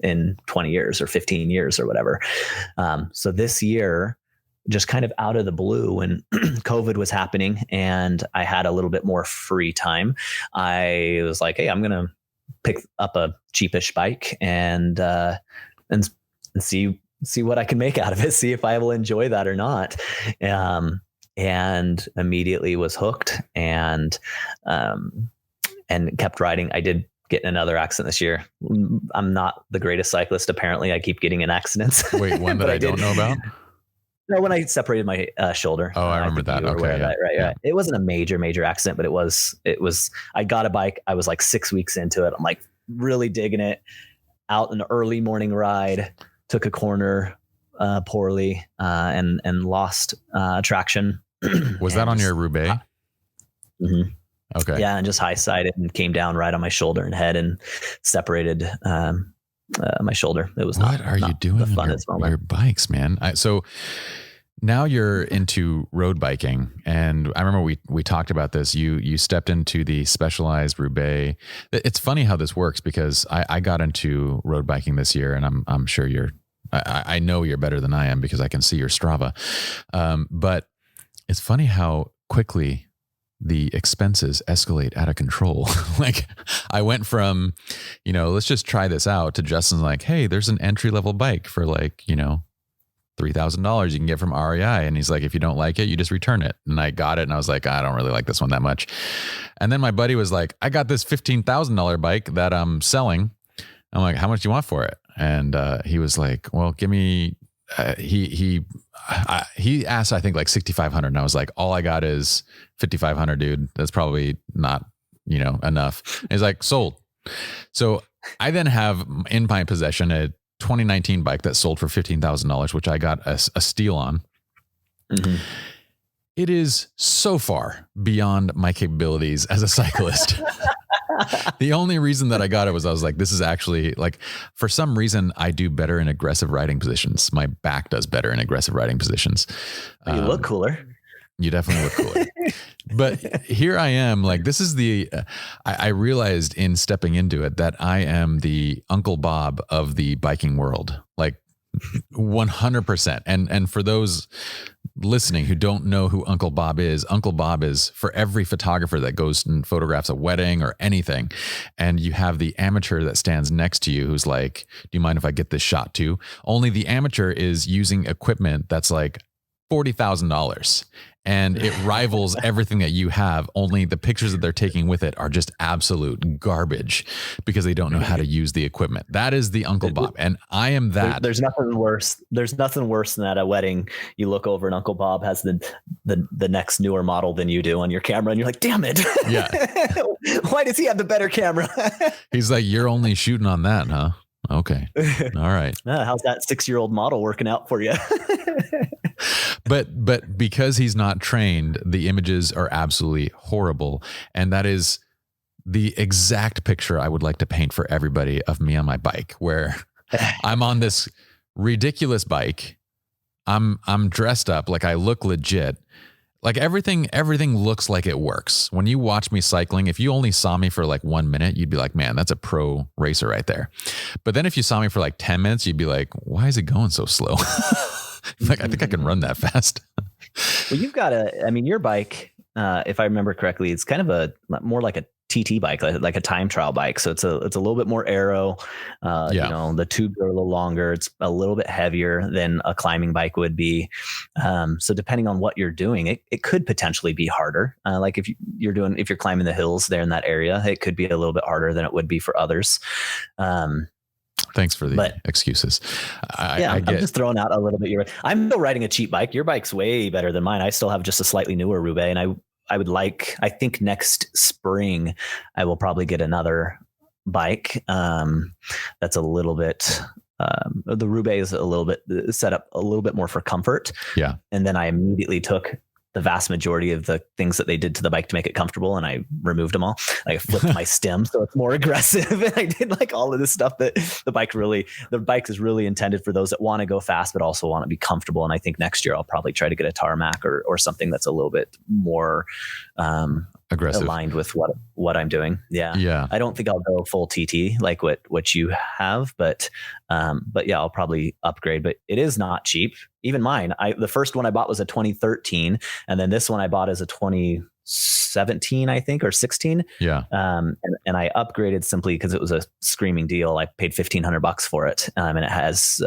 in 20 years or 15 years or whatever. So this year, just kind of out of the blue, when COVID was happening and I had a little bit more free time, I was like, hey, I'm going to pick up a cheapish bike and see what I can make out of it, see if I will enjoy that or not. And immediately was hooked and kept riding. I did get in another accident this year. I'm not the greatest cyclist. Apparently I keep getting in accidents. Wait, one that I don't know about? No, when I separated my shoulder. Oh, I remember that. Okay. Yeah. Right. It wasn't a major accident, but it was, I got a bike. I was like 6 weeks into it. I'm like really digging it, out an early morning ride, took a corner poorly and lost traction. Was that on your Roubaix? Mm-hmm. Okay. Yeah. And just high sided and came down right on my shoulder and head and separated my shoulder. It was what are you doing on your bikes, man? So now you're into road biking, and I remember we talked about this. You stepped into the Specialized Roubaix. It's funny how this works, because I got into road biking this year, and I'm sure I know you're better than I am because I can see your Strava. But it's funny how quickly the expenses escalate out of control. Like I went from, let's just try this out, to Justin's like, hey, there's an entry level bike for like, $3,000 you can get from REI. And he's like, if you don't like it, you just return it. And I got it. And I was like, I don't really like this one that much. And then my buddy was like, I got this $15,000 bike that I'm selling. I'm like, how much do you want for it? And he was like, well, give me, he asked, I think like 6,500. And I was like, all I got is 5,500, dude. That's probably not, enough. And he's like, sold. So I then have in my possession a 2019 bike that sold for $15,000, which I got a steal on. Mm-hmm. It is so far beyond my capabilities as a cyclist. The only reason that I got it was I was like, this is actually like, for some reason I do better in aggressive riding positions. My back does better in aggressive riding positions. You look cooler. You definitely look cooler. But here I am, like, this is I realized in stepping into it that I am the Uncle Bob of the biking world, like 100%. And for those listening who don't know who Uncle Bob is for every photographer that goes and photographs a wedding or anything, and you have the amateur that stands next to you who's like, do you mind if I get this shot too? Only the amateur is using equipment that's like $40,000 and it rivals everything that you have. Only the pictures that they're taking with it are just absolute garbage because they don't know how to use the equipment. That is the Uncle Bob. And I am that. There's nothing worse. There's nothing worse than at a wedding. You look over and Uncle Bob has the next newer model than you do on your camera. And you're like, damn it. Yeah. Why does he have the better camera? He's like, you're only shooting on that, huh? Okay. All right. How's that 6-year-old model working out for you? But because he's not trained, the images are absolutely horrible. And that is the exact picture I would like to paint for everybody of me on my bike, where I'm on this ridiculous bike. I'm dressed up, like I look legit. Like everything looks like it works. When you watch me cycling, if you only saw me for like 1 minute, you'd be like, man, that's a pro racer right there. But then if you saw me for like 10 minutes, you'd be like, why is it going so slow? Like, I think I can run that fast. Well, you've got your bike, if I remember correctly, it's kind of more like a TT bike, like a time trial bike. So it's a little bit more aero. The tubes are a little longer. It's a little bit heavier than a climbing bike would be. So depending on what you're doing, it could potentially be harder. Like if you're climbing the hills there in that area, it could be a little bit harder than it would be for others. Thanks for the excuses. I'm just throwing out a little bit. I'm still riding a cheap bike. Your bike's way better than mine. I still have just a slightly newer Roubaix, and I think next spring I will probably get another bike. That's a little bit, the Roubaix is a little bit set up a little bit more for comfort. Yeah. And then I immediately took the vast majority of the things that they did to the bike to make it comfortable, and I removed them all. I flipped my stem so it's more aggressive, and I did like all of this stuff that the bike is really intended for those that want to go fast but also want to be comfortable. And I think next year I'll probably try to get a tarmac or something that's a little bit more aggressive, aligned with what I'm doing. Yeah. I don't think I'll go full TT like what you have, but yeah, I'll probably upgrade. But it is not cheap. Even mine, the first one I bought was a 2013, and then this one I bought as a 2017, I think, or 16. Yeah. And I upgraded simply because it was a screaming deal. I paid $1,500 for it, and it has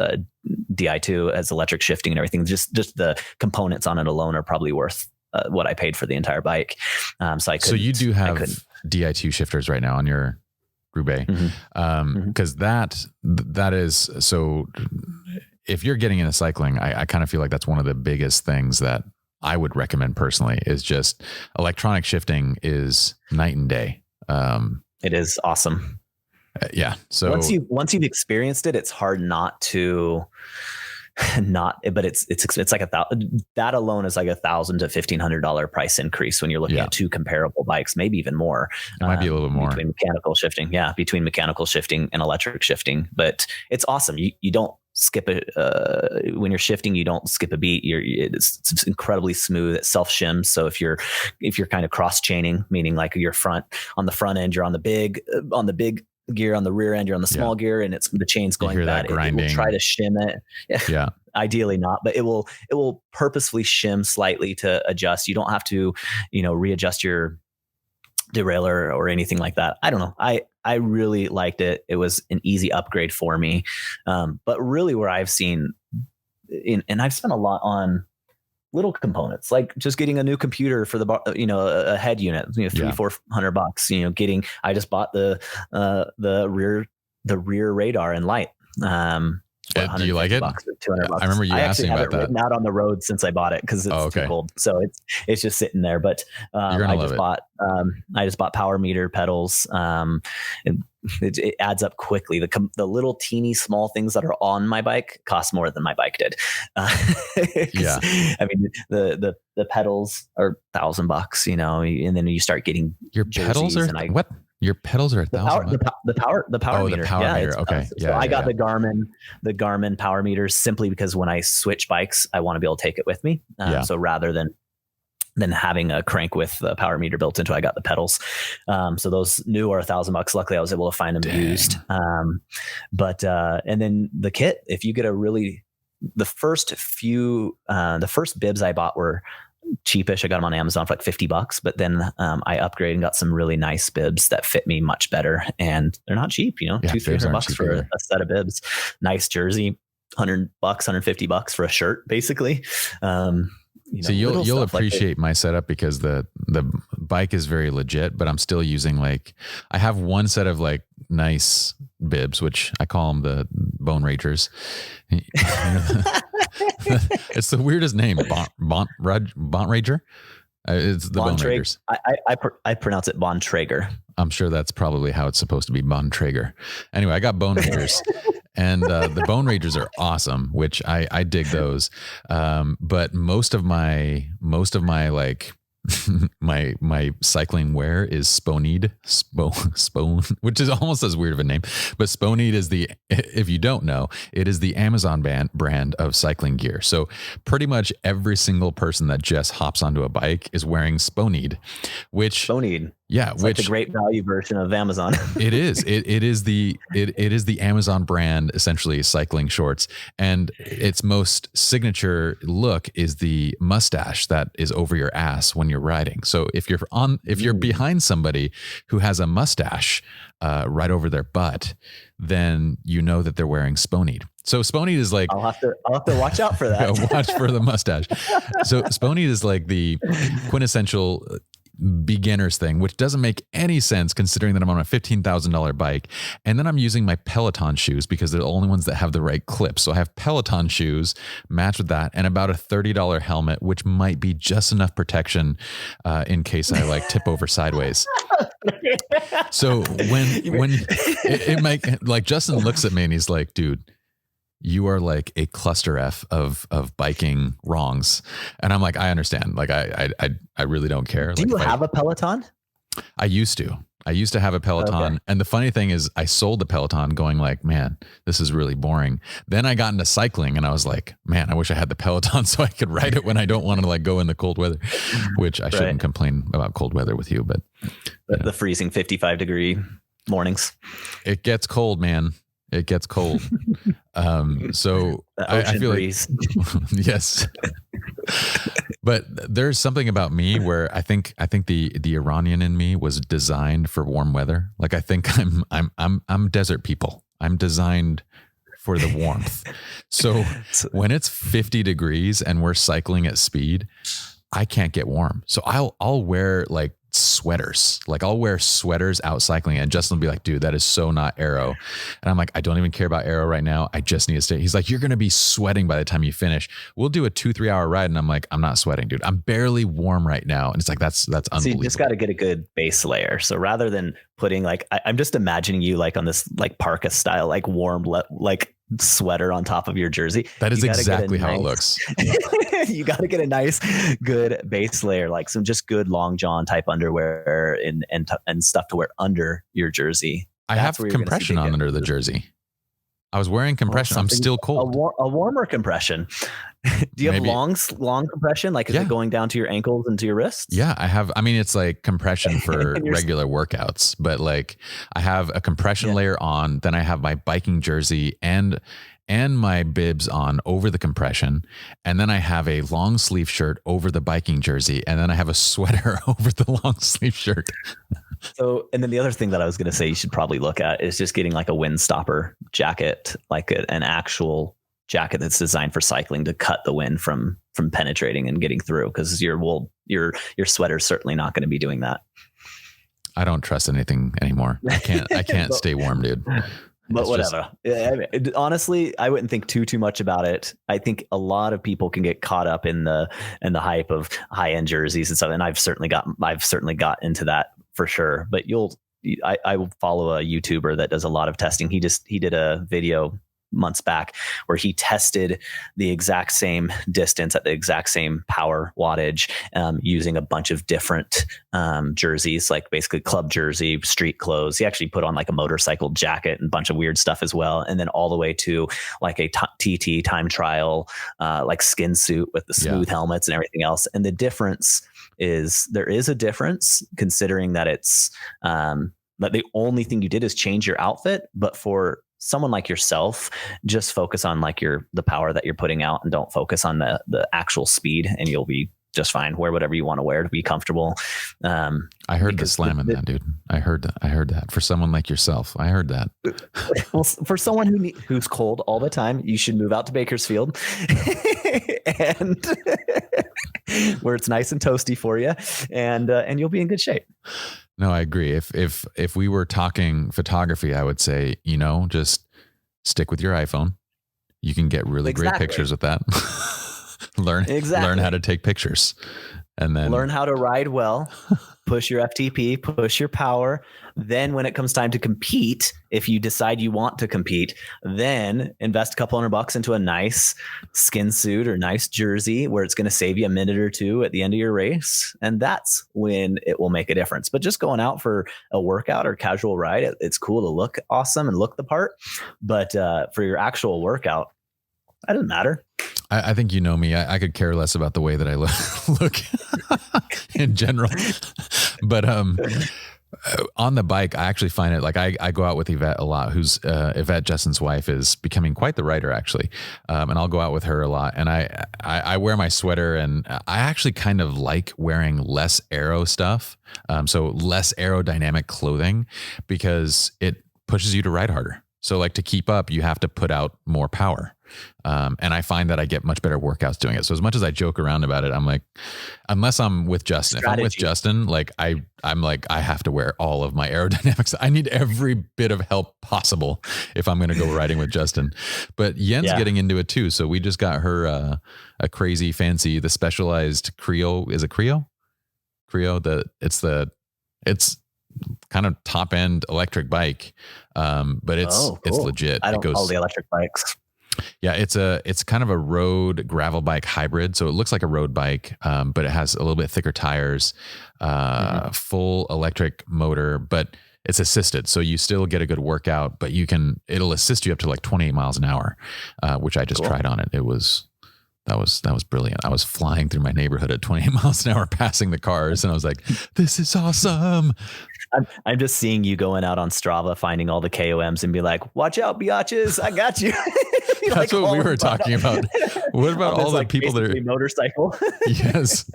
Di2, has electric shifting and everything. Just the components on it alone are probably worth what I paid for the entire bike. So you do have Di2 shifters right now on your Roubaix, because that is so. If you're getting into cycling, I kind of feel like that's one of the biggest things that I would recommend personally, is just electronic shifting is night and day. It is awesome. Yeah. So once you've experienced it, it's hard not to but it's like that alone is like $1,000 to $1,500 price increase when you're looking at two comparable bikes, maybe even more. It might be a little bit more between mechanical shifting and electric shifting. But it's awesome. You don't skip when you're shifting, you don't skip a beat. It's incredibly smooth. It self shims. So if you're kind of cross chaining, meaning like on the front end, you're on the big gear, on the rear end you're on the small gear, and it's the chain's going bad, it will try to shim it. Yeah. Ideally not, but it will purposefully shim slightly to adjust. You don't have to readjust your derailleur or anything like that. I don't know. I really liked it. It was an easy upgrade for me. But really where I've seen and I've spent a lot on little components, like just getting a new computer for a head unit, $300-400. I just bought the rear radar and light. Do you like it? $200. I remember you asking about that. Written out on the road since I bought it because it's too cold, so it's just sitting there. But I just bought power meter pedals. It adds up quickly. The little teeny small things that are on my bike cost more than my bike did. Yeah, I mean the pedals are $1,000, and then you start getting your pedals are what? Your pedals are $1,000. The power meter. The power meter. Okay. I got the Garmin power meters simply because when I switch bikes, I want to be able to take it with me. So rather than having a crank with the power meter built into it, I got the pedals. So those new are $1,000. Luckily, I was able to find them used. And then the kit, if you get the first bibs I bought were cheapish. I got them on Amazon for like $50, but then I upgraded and got some really nice bibs that fit me much better, and they're not cheap. $200-300 for a set of bibs. Nice jersey, $100, $150 for a shirt, basically. So you'll appreciate my setup because the bike is very legit, but I'm still using I have one set of nice bibs, which I call them the Bone Ragers. It's the weirdest name, Bont Rager. It's the Bone Raiders. I pronounce it Bontrager. I'm sure that's probably how it's supposed to be, Bontrager. Anyway, I got Bone Raiders. And the Bone Raiders are awesome, which I dig those. But most of my like my cycling wear is Spone, which is almost as weird of a name. But Spone is if you don't know, it is the Amazon brand of cycling gear. So pretty much every single person that just hops onto a bike is wearing Spone, which yeah, it's like the great value version of Amazon. It is. It is the Amazon brand, essentially, cycling shorts. And its most signature look is the mustache that is over your ass when you're riding. So if you're behind somebody who has a mustache right over their butt, then you know that they're wearing Spone. So Spone is like, I'll have to watch out for that. Watch for the mustache. So Spone is like the quintessential beginner's thing, which doesn't make any sense considering that I'm on a $15,000 bike. And then I'm using my Peloton shoes because they're the only ones that have the right clip. So I have Peloton shoes matched with that and about a $30 helmet, which might be just enough protection in case I like tip over sideways. So when it might, like, Justin looks at me and he's like, dude, you are like a cluster F of biking wrongs. And I'm like, I understand. Like, I really don't care. Do you have a Peloton? I used to have a Peloton. Okay. And the funny thing is I sold the Peloton going like, man, this is really boring. Then I got into cycling and I was like, man, I wish I had the Peloton so I could ride it when I don't want to like go in the cold weather, which I shouldn't complain about cold weather with you, but the freezing 55-degree mornings. It gets cold, man. It gets cold. So I feel breeze. Like, yes, but there's something about me where I think the Iranian in me was designed for warm weather. Like, I think I'm desert people. I'm designed for the warmth. So when it's 50 degrees and we're cycling at speed, I can't get warm. So I'll wear like sweaters. Like, I'll wear sweaters out cycling and Justin will be like, dude, that is so not aero. And I'm like, I don't even care about aero right now. I just need to stay. He's like, you're going to be sweating by the time you finish. We'll do a 2-3 hour ride. And I'm like, I'm not sweating, dude. I'm barely warm right now. And it's like, that's unbelievable. So you just got to get a good base layer. So rather than putting like, I'm just imagining you like on this like parka style, like warm, like sweater on top of your jersey. That is exactly how it looks. You got to get a nice, good base layer, like some just good long john type underwear and stuff to wear under your jersey. I have compression on under the jersey. I was wearing compression. I'm still cold. A warmer compression. Do you have long compression? Like, is it going down to your ankles and to your wrists? Yeah, I have. I mean, it's like compression for regular workouts, but like I have a compression layer on, then I have my biking jersey and my bibs on over the compression. And then I have a long sleeve shirt over the biking jersey. And then I have a sweater over the long sleeve shirt. So, and then the other thing that I was going to say you should probably look at is just getting like a wind stopper jacket, like an actual jacket that's designed for cycling to cut the wind from penetrating and getting through. Because your sweater's certainly not going to be doing that. I don't trust anything anymore. I can't stay warm, dude. But it's whatever. Honestly, I wouldn't think too much about it. I think a lot of people can get caught up in the hype of high end jerseys and stuff. And I've certainly got into that for sure. But I will follow a YouTuber that does a lot of testing. He did a video months back where he tested the exact same distance at the exact same power wattage using a bunch of different jerseys, like basically club jersey, street clothes. He actually put on like a motorcycle jacket and a bunch of weird stuff as well. And then all the way to like a TT time trial, like skin suit with the smooth helmets and everything else. And the difference is there is a difference considering that it's that the only thing you did is change your outfit, but for someone like yourself, just focus on like the power that you're putting out and don't focus on the actual speed and you'll be just fine. Wear whatever you want to wear to be comfortable. I heard the slam in that, dude. I heard that for someone like yourself. I heard that. Well, for someone who's cold all the time, you should move out to Bakersfield and where it's nice and toasty for you and you'll be in good shape. No, I agree. If we were talking photography, I would say, just stick with your iPhone. You can get really great pictures with that. Learn how to take pictures. And then learn how to ride well, push your FTP, push your power. Then when it comes time to compete, if you decide you want to compete, then invest a couple $100 into a nice skin suit or nice jersey where it's going to save you a minute or two at the end of your race. And that's when it will make a difference. But just going out for a workout or casual ride, it's cool to look awesome and look the part. But for your actual workout, that doesn't matter. I think you know me. I could care less about the way that I look in general. But on the bike, I actually find it like I go out with Yvette a lot, who's Yvette, Justin's wife, is becoming quite the writer, actually. And I'll go out with her a lot. And I wear my sweater, and I actually kind of like wearing less aero stuff. So less aerodynamic clothing, because it pushes you to ride harder. So like to keep up, you have to put out more power. And I find that I get much better workouts doing it. So as much as I joke around about it, I'm like, unless I'm with Justin, if I'm with Justin, like I'm like, I have to wear all of my aerodynamics. I need every bit of help possible if I'm going to go riding with Justin. But Yen's getting into it too. So we just got her a crazy fancy, the Specialized Creo. Is it Creo? Creo. It's kind of top end electric bike. But it's legit. I don't follow the electric bikes. Yeah, it's kind of a road gravel bike hybrid. So it looks like a road bike, but it has a little bit thicker tires, full electric motor, but it's assisted. So you still get a good workout, but it'll assist you up to like 28 miles an hour, which I just tried on it. That was brilliant. I was flying through my neighborhood at 28 miles an hour, passing the cars, and I was like, this is awesome. I'm just seeing you going out on Strava, finding all the KOMs and be like, watch out, biatches, I got you. That's what we were talking about. What about all the people that are motorcycle? Yes.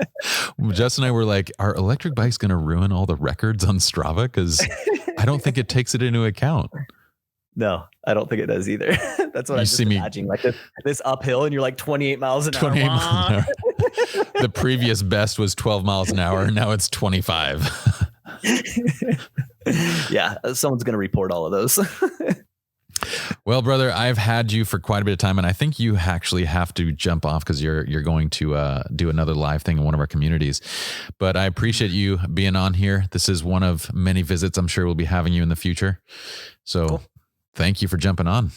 Jess and I were like, are electric bikes going to ruin all the records on Strava? Because I don't think it takes it into account. No, I don't think it does either. That's what I'm just imagining. Like this uphill and you're like 28 miles an hour. 28 miles an hour. The previous best was 12 miles an hour. Now it's 25. Yeah, someone's going to report all of those. Well, brother, I've had you for quite a bit of time, and I think you actually have to jump off because you're going to do another live thing in one of our communities. But I appreciate you being on here. This is one of many visits I'm sure we'll be having you in the future. So Thank you for jumping on.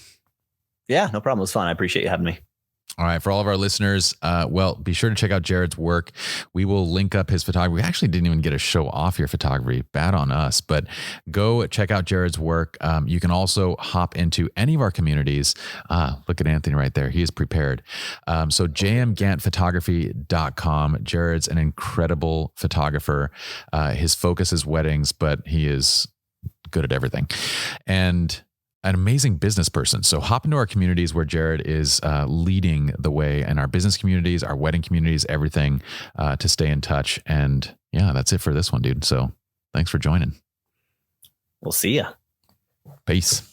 Yeah, no problem. It was fun. I appreciate you having me. All right. For all of our listeners, be sure to check out Jared's work. We will link up his photography. We actually didn't even get to show off your photography. Bad on us, but go check out Jared's work. You can also hop into any of our communities. Look at Anthony right there. He is prepared. So jmgantphotography.com. Jared's an incredible photographer. His focus is weddings, but he is good at everything. And an amazing business person. So hop into our communities where Jared is leading the way, and our business communities, our wedding communities, everything to stay in touch. And yeah, that's it for this one, dude. So thanks for joining. We'll see ya. Peace.